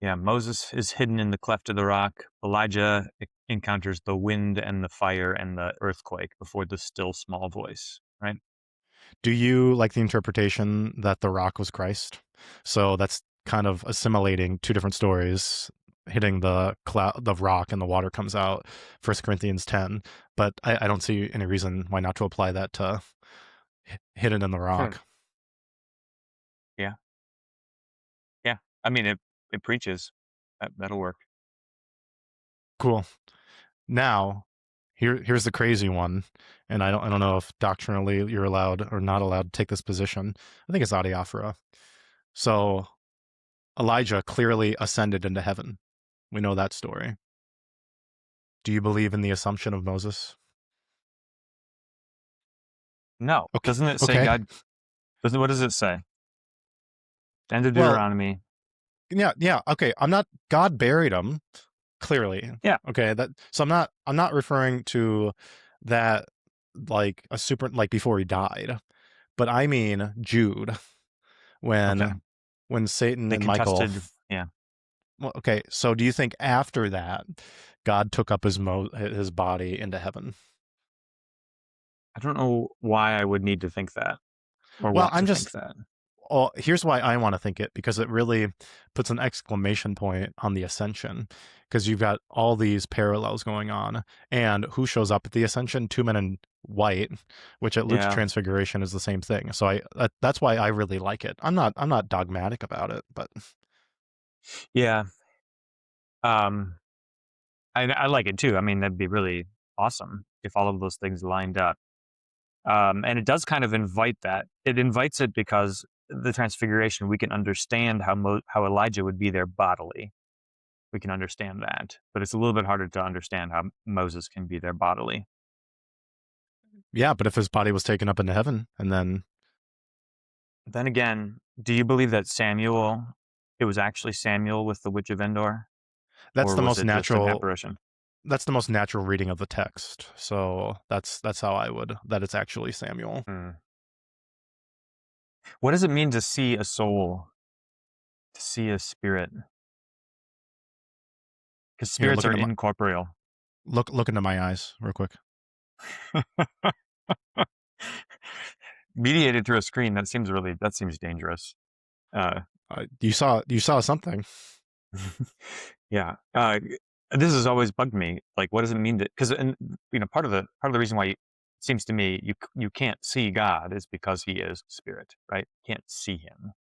Yeah, Moses is hidden in the cleft of the rock. Elijah encounters the wind and the fire and the earthquake before the still small voice, right? Do you like the interpretation that the rock was Christ? So that's kind of assimilating two different stories, hitting the cloud, the rock, and the water comes out. 1 Corinthians 10. But I don't see any reason why not to apply that to hidden in the rock. Yeah. Yeah. I mean, it preaches. That'll work. Cool. Now, here's the crazy one, and I don't know if doctrinally you're allowed or not allowed to take this position. I think it's adiaphora. So Elijah clearly ascended into heaven. We know that story. Do you believe in the assumption of Moses? No. Okay. Doesn't it say Okay. God? What does it say? End of Well, Deuteronomy. Yeah. Okay. God buried him clearly. Yeah. Okay. So I'm not referring to that like a super like before he died, but I mean Jude when Satan They and Michael. contested. Yeah. Well, okay. So do you think after that, God took up his body into heaven? I don't know why I would need to think that or Well, want to think that. Well, here's why I want to think it, because it really puts an exclamation point on the ascension, because you've got all these parallels going on. And who shows up at the ascension? Two men in white, which at Luke's Yeah. Transfiguration is the same thing. So that's why I really like it. I'm not dogmatic about it, but Yeah. I like it too. I mean, that'd be really awesome if all of those things lined up. And it does kind of invite that. It invites it because the Transfiguration, we can understand how Elijah would be there bodily. We can understand that, but it's a little bit harder to understand how Moses can be there bodily. yeah. But if his body was taken up into heaven, and Then again, do you believe that it was actually Samuel with the Witch of Endor? that's Or the was most it just an natural. apparition? That's the most natural reading of the text. So that's how I would that it's actually Samuel. What does it mean to see a soul? To see a spirit? Because spirits are incorporeal. Look into my eyes real quick. Mediated through a screen, that seems dangerous. You saw something. Yeah. This has always bugged me. Like, what does it mean to? Because part of the reason why it seems to me you can't see God is because He is spirit, right? You can't see Him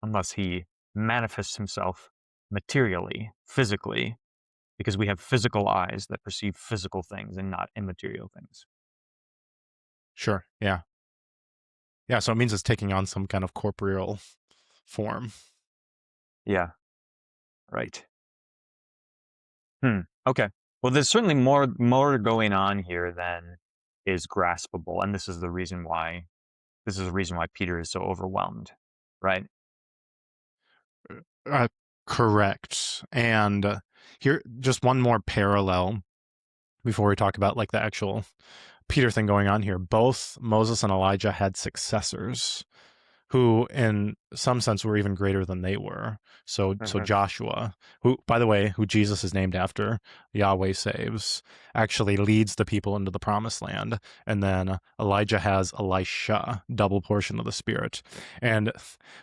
unless He manifests Himself materially, physically, because we have physical eyes that perceive physical things and not immaterial things. Sure. Yeah. Yeah. So it means it's taking on some kind of corporeal form. Yeah, right. Okay. Well, there's certainly more going on here than is graspable, and this is the reason why Peter is so overwhelmed, right? Uh, Correct. And here, just one more parallel before we talk about like the actual Peter thing going on here. Both Moses and Elijah had successors who in some sense were even greater than they were. So Hmm. Joshua, who by the way, who Jesus is named after, Yahweh saves, actually leads the people into the promised land. And then Elijah has Elisha, double portion of the Spirit. And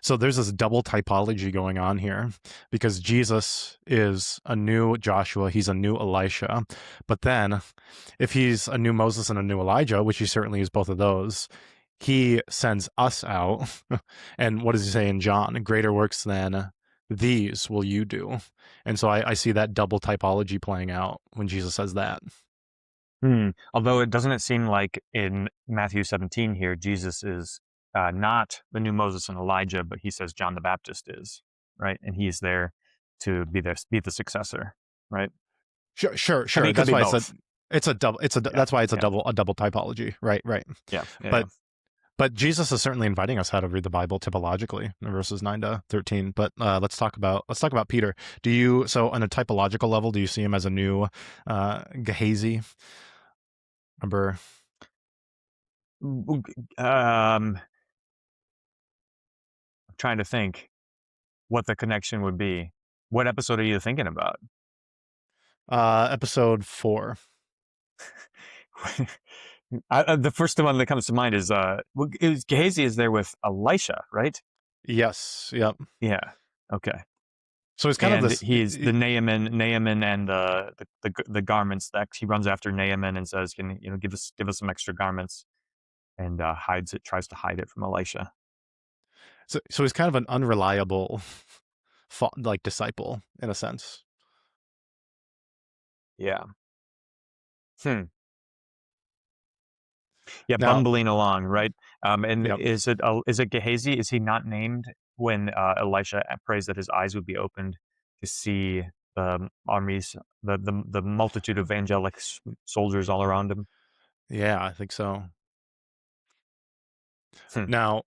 so there's this double typology going on here because Jesus is a new Joshua, he's a new Elisha. But then if he's a new Moses and a new Elijah, which he certainly is both of those, he sends us out. And what does he say in John? Greater works than these will you do. And so I see that double typology playing out when Jesus says that. Although it seem like in Matthew 17 here, Jesus is not the new Moses and Elijah, but he says John the Baptist is, right? And he's there to be the successor, right? Sure. I mean, it could That's be why both. Yeah, that's why it's yeah, a double typology. Right. yeah, yeah, yeah. But Jesus is certainly inviting us how to read the Bible typologically in verses 9 to 13. But let's talk about Peter. So on a typological level, do you see him as a new Gehazi? Remember? I'm trying to think what the connection would be. What episode are you thinking about? Episode 4. The first one that comes to mind is Gehazi is there with Elisha, right? Yes. Yep. Yeah. Okay. So it's kind of And this. he's the Naaman, and the garments that he runs after Naaman and says, "Can give us some extra garments?" And tries to hide it from Elisha. So he's kind of an unreliable, like disciple in a sense. Yeah. Hmm. Yeah, Now, bumbling along, right? And yep. is it Gehazi? Is he not named when Elisha prays that his eyes would be opened to see the armies, the multitude of angelic soldiers all around him? Yeah, I think so. Hmm. Now,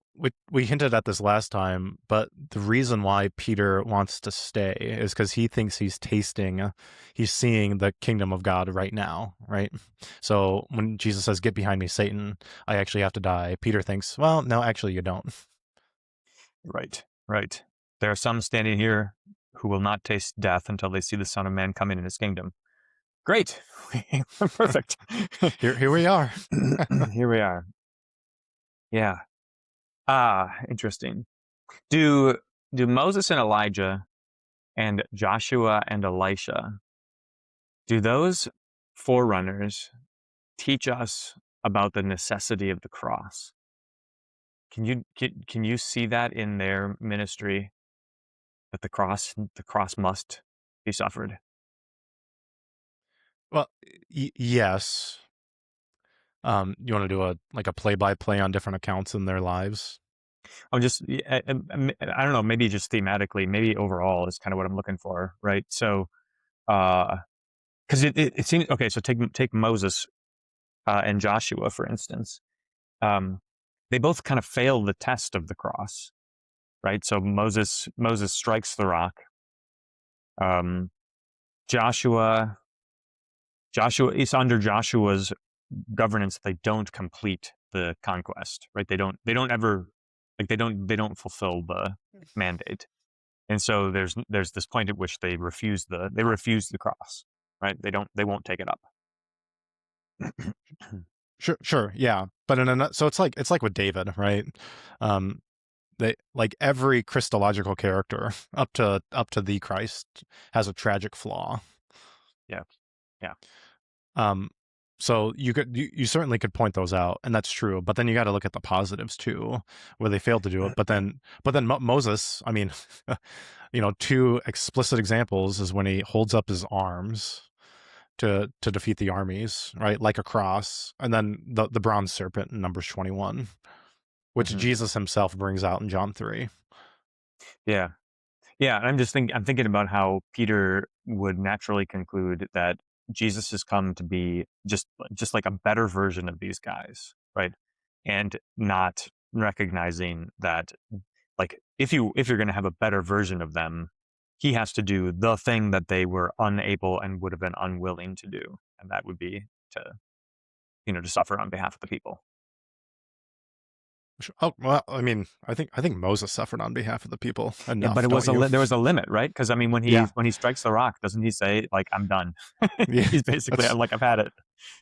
we hinted at this last time, but the reason why Peter wants to stay is because he thinks he's seeing the kingdom of God right now, right? So when Jesus says, "Get behind me, Satan," I actually have to die. Peter thinks, well, no, actually you don't. Right, right. There are some standing here who will not taste death until they see the Son of Man coming in his kingdom. Great. Perfect. Here we are. Here we are. Yeah. Interesting. Do Moses and Elijah and Joshua and Elisha, do those forerunners teach us about the necessity of the cross? Can you see that in their ministry, that the cross must be suffered? Well, yes. You want to do a play-by-play on different accounts in their lives? I'm just I don't know, maybe just thematically, maybe overall is kind of what I'm looking for, right? So because it seems okay. So take Moses and Joshua for instance. Um, they both kind of fail the test of the cross, right? So Moses strikes the rock. Um, Joshua is under Joshua's governance. They don't complete the conquest, right? They don't ever they don't fulfill the mandate. And so there's this point at which they refuse the cross, right? They won't take it up. Sure, yeah. But so it's like with David, right? Um, they like every Christological character up to the Christ has a tragic flaw. Yeah, yeah. Um, So you certainly could point those out, and that's true. But then you got to look at the positives too, where they failed to do it. But then Moses, I mean, two explicit examples is when he holds up his arms to defeat the armies, right, like a cross, and then the bronze serpent in Numbers 21, which Hmm. Jesus himself brings out in John 3. Yeah. Yeah, and I'm thinking about how Peter would naturally conclude that Jesus has come to be just like a better version of these guys, right? And not recognizing that, like, if you're going to have a better version of them, he has to do the thing that they were unable and would have been unwilling to do, and that would be to to suffer on behalf of the people. Oh well, I mean, I think Moses suffered on behalf of the people Yeah, but enough, don't you? there was a limit, right? Because I mean, Yeah, when he strikes the rock, doesn't he say like I'm done? yeah, He's basically that's like I've had it.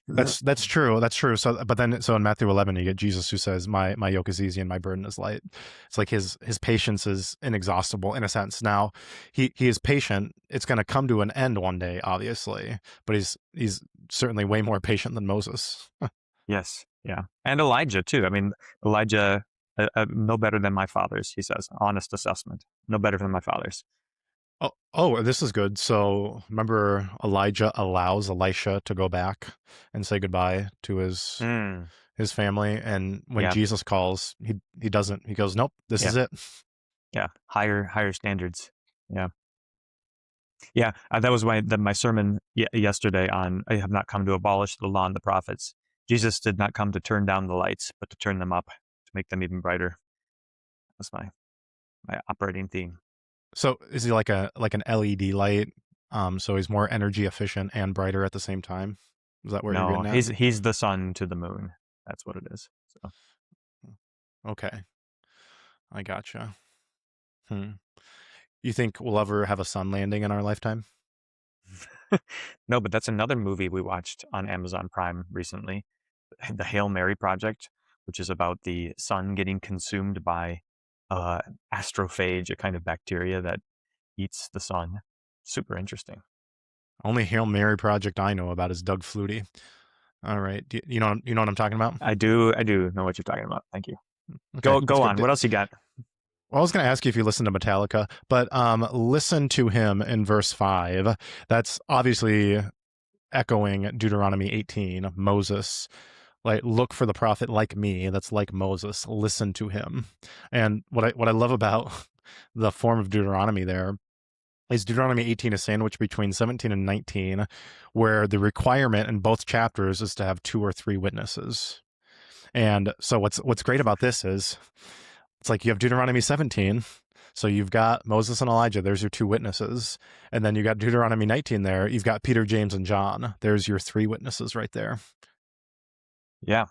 that's true. That's true. So, but then, so in Matthew 11, you get Jesus who says, "My yoke is easy and my burden is light." It's like his patience is inexhaustible in a sense. Now, he is patient. It's going to come to an end one day, obviously, but he's certainly way more patient than Moses. Yes, yeah, and Elijah too. I mean, Elijah, no better than my fathers. He says, honest assessment, no better than my fathers. Oh, this is good. So remember, Elijah allows Elisha to go back and say goodbye to Mm, his family, and when yeah, Jesus calls, he doesn't. He goes, "Nope, this yeah, is it." yeah. Higher standards. Yeah, yeah. That was my sermon yesterday on I have not come to abolish the law and the prophets. Jesus did not come to turn down the lights, but to turn them up to make them even brighter. That's my operating theme. So is he like an LED light? So he's more energy efficient and brighter at the same time. Is that what you're No, getting at? he's the sun to the moon. That's what it is. So. Okay, I gotcha. Hmm. You think we'll ever have a sun landing in our lifetime? No, but that's another movie we watched on Amazon Prime recently, the Hail Mary Project, which is about the sun getting consumed by uh, astrophage, a kind of bacteria that eats the sun. Super interesting. Only Hail Mary project I know about is Doug Flutie. All right, you know what I'm talking about? I do know what you're talking about. Thank you. Okay, that's Go on. good. What else you got? Well, I was going to ask you if you listen to Metallica, but listen to him in verse 5. That's obviously echoing Deuteronomy 18, Moses. Like, look for the prophet like me, that's like Moses. Listen to him. And what I love about the form of Deuteronomy there is Deuteronomy 18 is sandwiched between 17 and 19, where the requirement in both chapters is to have 2 or 3 witnesses. And so what's great about this is it's like you have Deuteronomy 17. So you've got Moses and Elijah. There's your 2 witnesses. And then you got Deuteronomy 19 there. You've got Peter, James, and John. There's your 3 witnesses right there. Yeah,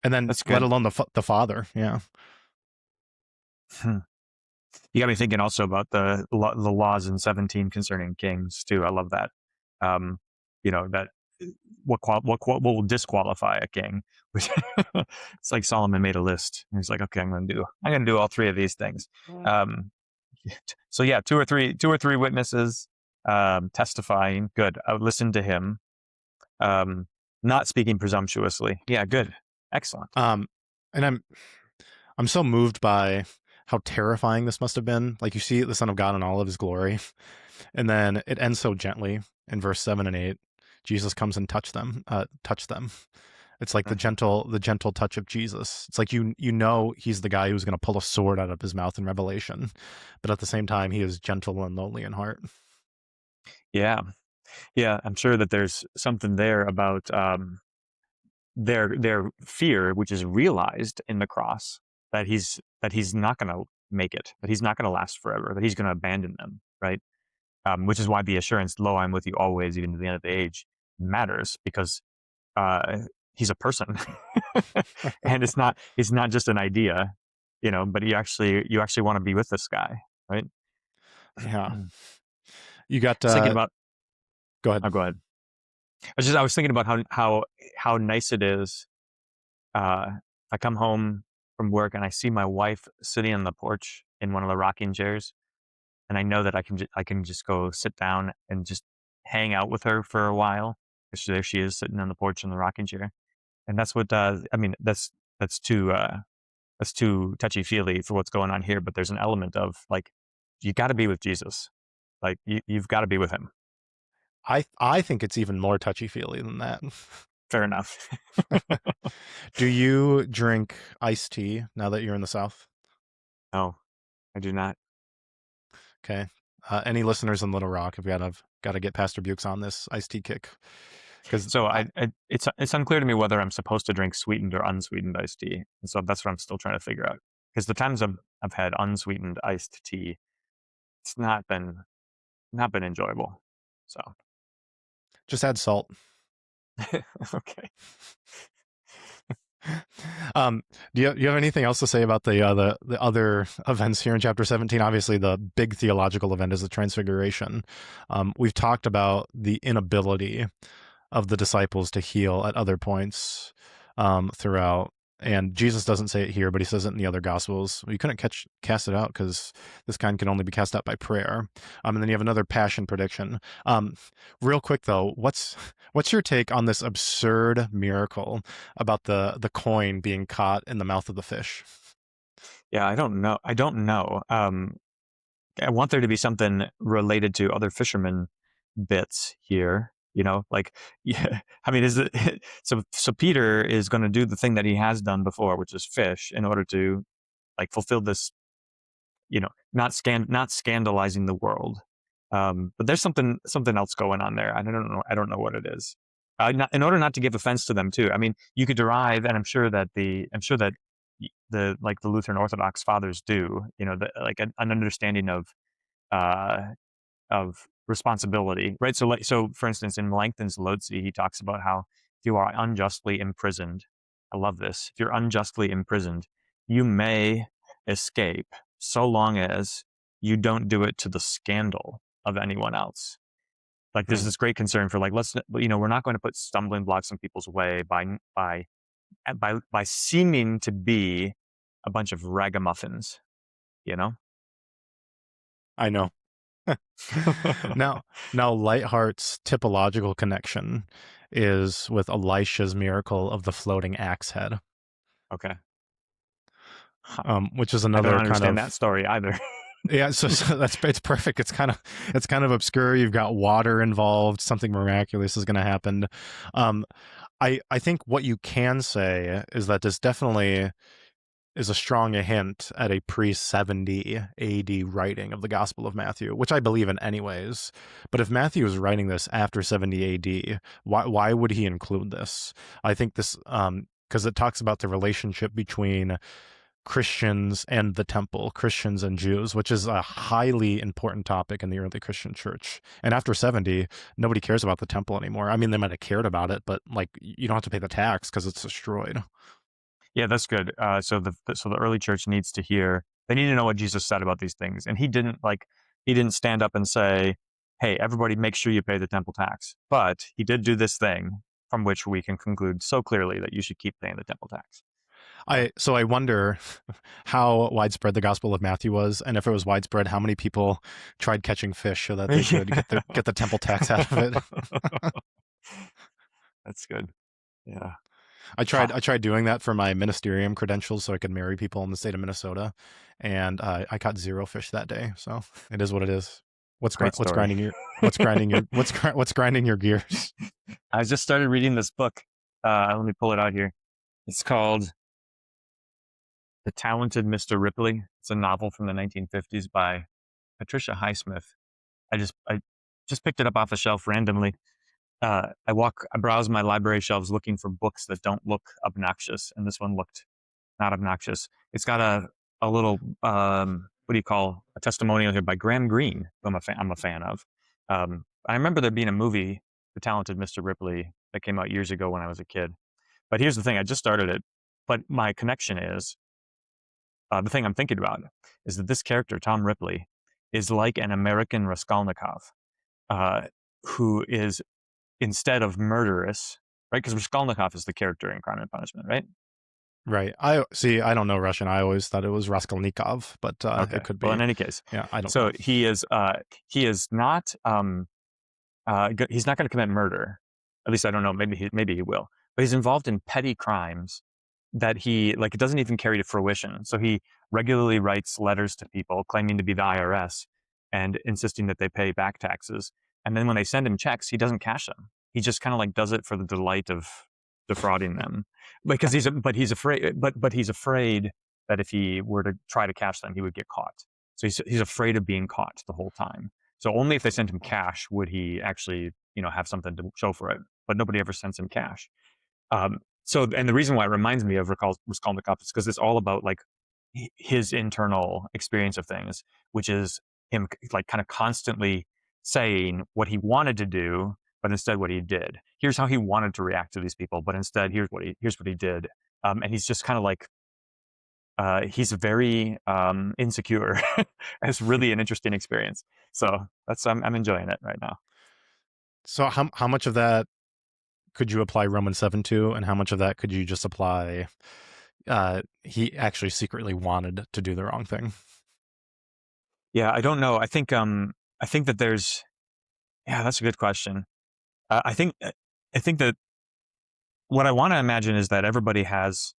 And then that's let good. alone the Father. Yeah. Hmm. You got me thinking also about the laws in 17 concerning kings too. I love that. Um, that what will disqualify a king? Which it's like Solomon made a list. And he's like, okay, I'm gonna do all 3 of these things. Um, so yeah, two or three witnesses testifying. Good. I would listen to him. Um, not speaking presumptuously. Yeah, good, excellent. Um, and I'm so moved by how terrifying this must have been. Like you see the Son of God in all of his glory, and then it ends so gently in verse 7 and 8. Jesus comes and touch them. It's like Mhm. the gentle touch of Jesus. It's like you know he's the guy who's going to pull a sword out of his mouth in Revelation, but at the same time he is gentle and lowly in heart. Yeah, yeah. I'm sure that there's something there about their fear, which is realized in the cross, that he's not going to make it, that he's not going to last forever, that he's going to abandon them, right? Which is why the assurance, "Lo, I'm with you always, even to the end of the age," matters because uh, he's a person, and it's not just an idea, but you actually want to be with this guy, right? Yeah, I you got. was thinking about. Go ahead. Oh, go ahead. I was thinking about how nice it is. I come home from work and I see my wife sitting on the porch in one of the rocking chairs, and I know that I can just go sit down and just hang out with her for a while. So there she is sitting on the porch in the rocking chair, and that's what I mean. That's too touchy feely for what's going on here. But there's an element of like you got to be with Jesus, like you've got to be with him. I think it's even more touchy feely than that. Fair enough. Do you drink iced tea now that you're in the South? No, I do not. Okay. Any listeners in Little Rock have got to get Pastor Buchs on this iced tea kick because So it's unclear to me whether I'm supposed to drink sweetened or unsweetened iced tea, and so that's what I'm still trying to figure out. Because the times I've had unsweetened iced tea, it's not been enjoyable. So just add salt. okay. Um, do you have anything else to say about the other events here in chapter 17? Obviously, the big theological event is the Transfiguration. We've talked about the inability of the disciples to heal at other points throughout. And Jesus doesn't say it here, but he says it in the other Gospels. You couldn't cast it out because this kind can only be cast out by prayer. And then you have another passion prediction. Real quick though, what's your take on this absurd miracle about the coin being caught in the mouth of the fish? Yeah, I don't know. I don't know. I want there to be something related to other fishermen bits here. Like, yeah. I mean, is it so? Peter is going to do the thing that he has done before, which is fish, in order to like fulfill this. Not scandalizing the world. But there's something else going on there. I don't know. I don't know what it is. In order not to give offense to them too. I mean, you could derive, and I'm sure that the Lutheran Orthodox fathers do. Like an understanding uh, of responsibility, right? So for instance, in Melanchthon's Lotzi, he talks about how if you are unjustly imprisoned, I love this. If you're unjustly imprisoned, you may escape so long as you don't do it to the scandal of anyone else. Like there's Right. this great concern for like, we're not going to put stumbling blocks in people's way by seeming to be a bunch of ragamuffins, you know? I know. now, Lightheart's typological connection is with Elisha's miracle of the floating axe head, Okay. which is I don't another kind understand that of story either. yeah. So it's perfect. It's kind of obscure. You've got water involved. Something miraculous is going to happen. I think what you can say is that this definitely is a strong hint at a pre-70 AD writing of the Gospel of Matthew, which I believe in anyways. But if Matthew is writing this after 70 AD, why would he include this? I think this because it talks about the relationship between Christians and the temple, Christians and Jews, which is a highly important topic in the early Christian church. And after 70, nobody cares about the temple anymore. I mean, they might have cared about it, but like you don't have to pay the tax because it's destroyed. Yeah, that's good. So the early church needs to hear. They need to know what Jesus said about these things, and he didn't stand up and say, "Hey, everybody, make sure you pay the temple tax." But he did do this thing from which we can conclude so clearly that you should keep paying the temple tax. So I wonder how widespread the Gospel of Matthew was, and if it was widespread, how many people tried catching fish so that they could get the temple tax out of it. That's good. Yeah. I Huh. tried doing that for my ministerium credentials so I could marry people in the state of Minnesota, and I caught zero fish that day. So it is what it is. Great What's story. what's grinding your gears? I just started reading this book. Let me pull it out here. It's called The Talented Mr. Ripley. It's a novel from the 1950s by Patricia Highsmith. I just picked it up off the shelf randomly. I browse my library shelves looking for books that don't look obnoxious, and this one looked not obnoxious. It's got a little what do you call a testimonial here by Graham Greene, who I'm a fan of. I remember there being a movie, The Talented Mr. Ripley, that came out years ago when I was a kid. But here's the thing: I just started it, but my connection is the thing I'm thinking about is that this character, Tom Ripley, is like an American Raskolnikov, uh, who is instead of murderous, right? Because Raskolnikov is the character in Crime and Punishment, right? Right. I see. I don't know Russian. I always thought it was Raskolnikov, but Okay. it could Well, in be. any case, Yeah, I don't so know. he is not he's not going to commit murder, At least I don't know. Maybe he will. But he's involved in petty crimes that he like. It doesn't even carry to fruition. So he regularly writes letters to people claiming to be the IRS and insisting that they pay back taxes. And then when they send him checks, he doesn't cash them. He just kind of like does it for the delight of defrauding them, because he's afraid that if he were to try to cash them, he would get caught. So he's afraid of being caught the whole time. So only if they sent him cash would he actually, have something to show for it. But nobody ever sends him cash. And the reason why it reminds me of Raskolnikov is because it's all about like his internal experience of things, which is him like kind of constantly saying what he wanted to do, but instead what he did. Here's how he wanted to react to these people, but instead here's what he did. And he's just kind of like he's very insecure. It's really an interesting experience. So I'm enjoying it right now. So how much of that could you apply Romans 7 to, and how much of that could you just apply he actually secretly wanted to do the wrong thing? Yeah, I don't know. I think that there's that's a good question. I think that what I want to imagine is that everybody has,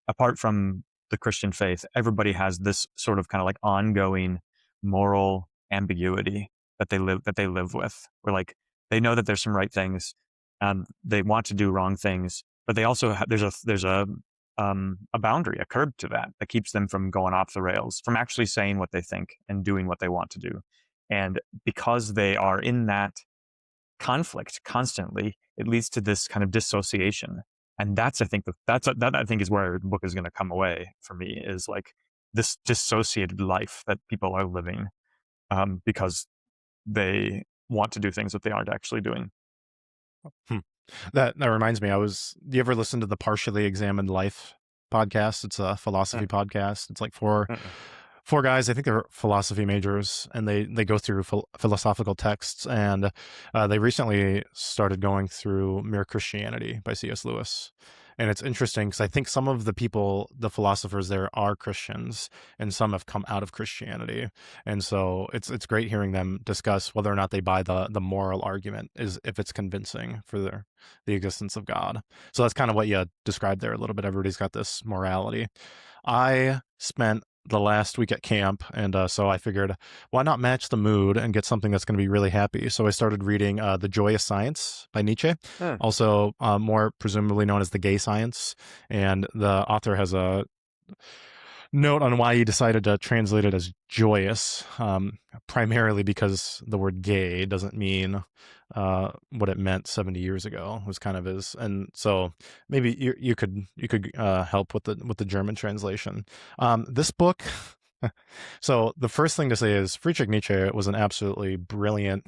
apart from the Christian faith, everybody has this sort of kind of like ongoing moral ambiguity that they live with. Where like they know that there's some right things, they want to do wrong things, but they also there's a boundary, a curb to that keeps them from going off the rails, from actually saying what they think and doing what they want to do. And because they are in that conflict constantly, it leads to this kind of dissociation. And that's, I think, that I think is where the book is going to come away for me, is like this dissociated life that people are living because they want to do things that they aren't actually doing. Hmm. That reminds me, do you ever listen to the Partially Examined Life podcast? It's a philosophy podcast. It's like Mm-mm. four guys. I think they're philosophy majors, and they go through philosophical texts. And they recently started going through Mere Christianity by C.S. Lewis. And it's interesting because I think some of the philosophers there are Christians, and some have come out of Christianity. And so it's great hearing them discuss whether or not they buy the moral argument, is if it's convincing for the existence of God. So that's kind of what you described there a little bit. Everybody's got this morality. I spent the last week at camp, and so I figured, why not match the mood and get something that's going to be really happy? So I started reading The Joyous Science by Nietzsche, Mm. also more presumably known as The Gay Science. And the author has a note on why he decided to translate it as joyous, primarily because the word gay doesn't mean what it meant 70 years ago, was kind of his. And so maybe you could help with the German translation. This book. So the first thing to say is Friedrich Nietzsche was an absolutely brilliant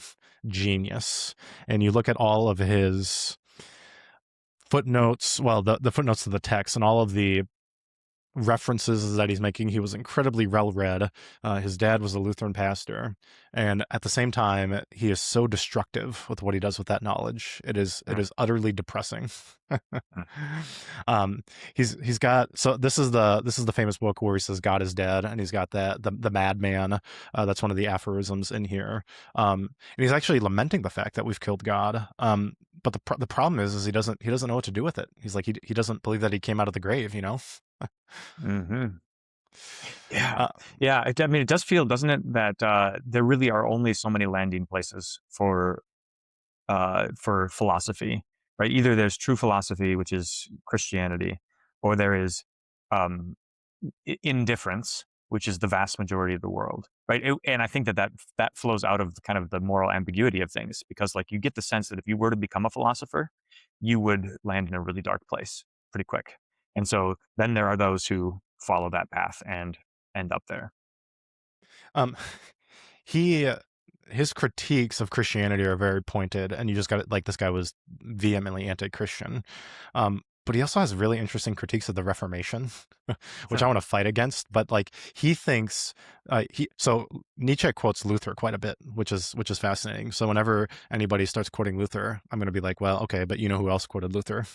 genius, and you look at all of his footnotes, well, the footnotes to the text and all of the references that he's making. He was incredibly well read. His dad was a Lutheran pastor, and at the same time, he is so destructive with what he does with that knowledge. It is utterly depressing. He's got, so this is the famous book where he says God is dead, and he's got the madman. That's one of the aphorisms in here. And he's actually lamenting the fact that we've killed God. But the problem is he doesn't know what to do with it. He's like he doesn't believe that he came out of the grave. Mm-hmm. Yeah, Uh, yeah. I mean, it does feel, doesn't it, that there really are only so many landing places for philosophy, right? Either there's true philosophy, which is Christianity, or there is um, indifference, which is the vast majority of the world, right? And I think that flows out of kind of the moral ambiguity of things, because like you get the sense that if you were to become a philosopher, you would land in a really dark place pretty quick. And so then there are those who follow that path and end up there. um, he his critiques of Christianity are very pointed, and you just got, like, this guy was vehemently anti-Christian. But he also has really interesting critiques of the Reformation, which I want to fight against. But like he thinks, so Nietzsche quotes Luther quite a bit, which is fascinating. So whenever anybody starts quoting Luther, I'm going to be like, well, okay, but you know who else quoted Luther?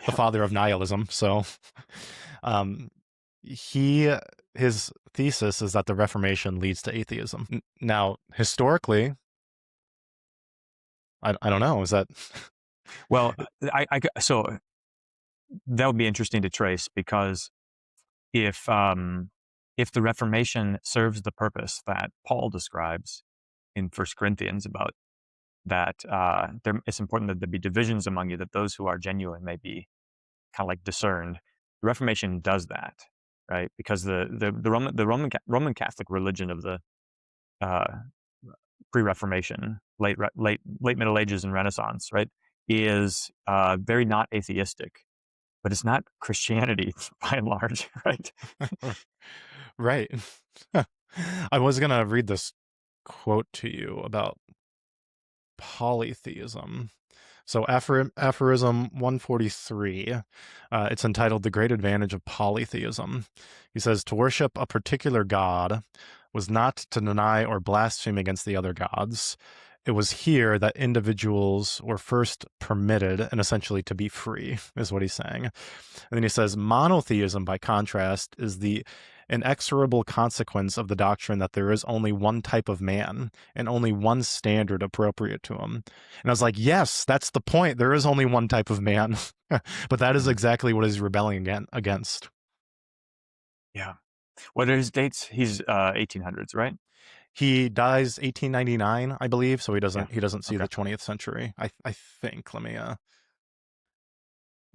The father of nihilism. So, um, his thesis is that the Reformation leads to atheism. Now, historically, I don't know. Is that Well, so that would be interesting to trace, because if the Reformation serves the purpose that Paul describes in First Corinthians, about that it's important that there be divisions among you, that those who are genuine may be kind of like discerned. The Reformation does that, right? Because the Roman Catholic religion of the uh, pre-Reformation, late Middle Ages and Renaissance, right, is very not atheistic, but it's not Christianity by and large, right? Right. I was going to read this quote to you about polytheism. So aphorism 143, it's entitled "The Great Advantage of Polytheism." He says, "To worship a particular god was not to deny or blaspheme against the other gods. It was here that individuals were first permitted and essentially to be free," is what he's saying. And then he says, "Monotheism, by contrast, is the inexorable consequence of the doctrine that there is only one type of man and only one standard appropriate to him." And I was like, yes, that's the point. There is only one type of man. But that is Mhm. exactly what he's rebelling against. Yeah. What are his dates? He's 1800s, right? He dies 1899, I believe, so he Yeah. doesn't see Okay. the 20th century. I think. Let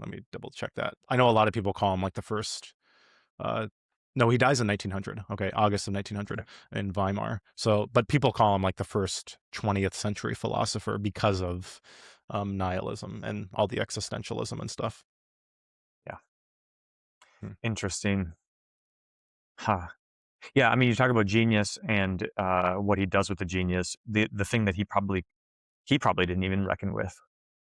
me double check that. I know a lot of people call him like the first. Uh, no, he dies in 1900. Okay, August of 1900 Okay. in Weimar. So, but people call him like the first 20th century philosopher because of nihilism and all the existentialism and stuff. Yeah. Hmm. Interesting. Huh. Yeah. I mean, you talk about genius and what he does with the genius. The thing that he probably didn't even reckon with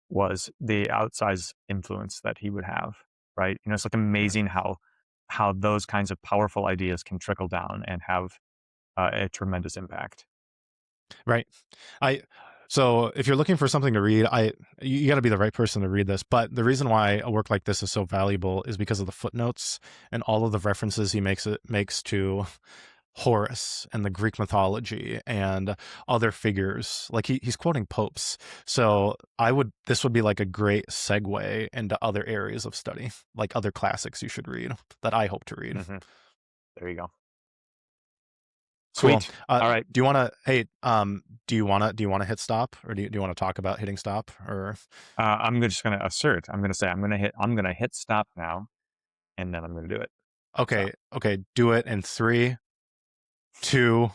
was the outsized influence that he would have. Right. It's like Right. amazing how those kinds of powerful ideas can trickle down and have a tremendous impact. Right. I so if you're looking for something to read, you got to be the right person to read this. But the reason why a work like this is so valuable is because of the footnotes and all of the references he makes to Horace and the Greek mythology and other figures. Like he's quoting popes. So this would be like a great segue into other areas of study, like other classics you should read that I hope to read. Hmm. There you go. Cool. Sweet. All right. Do you want to? Hey, do you want to hit stop, or do you want to talk about hitting stop? Or I'm just going to assert. I'm going to say I'm going to hit stop now, and then I'm going to do it. So. okay, do it in 3, 2,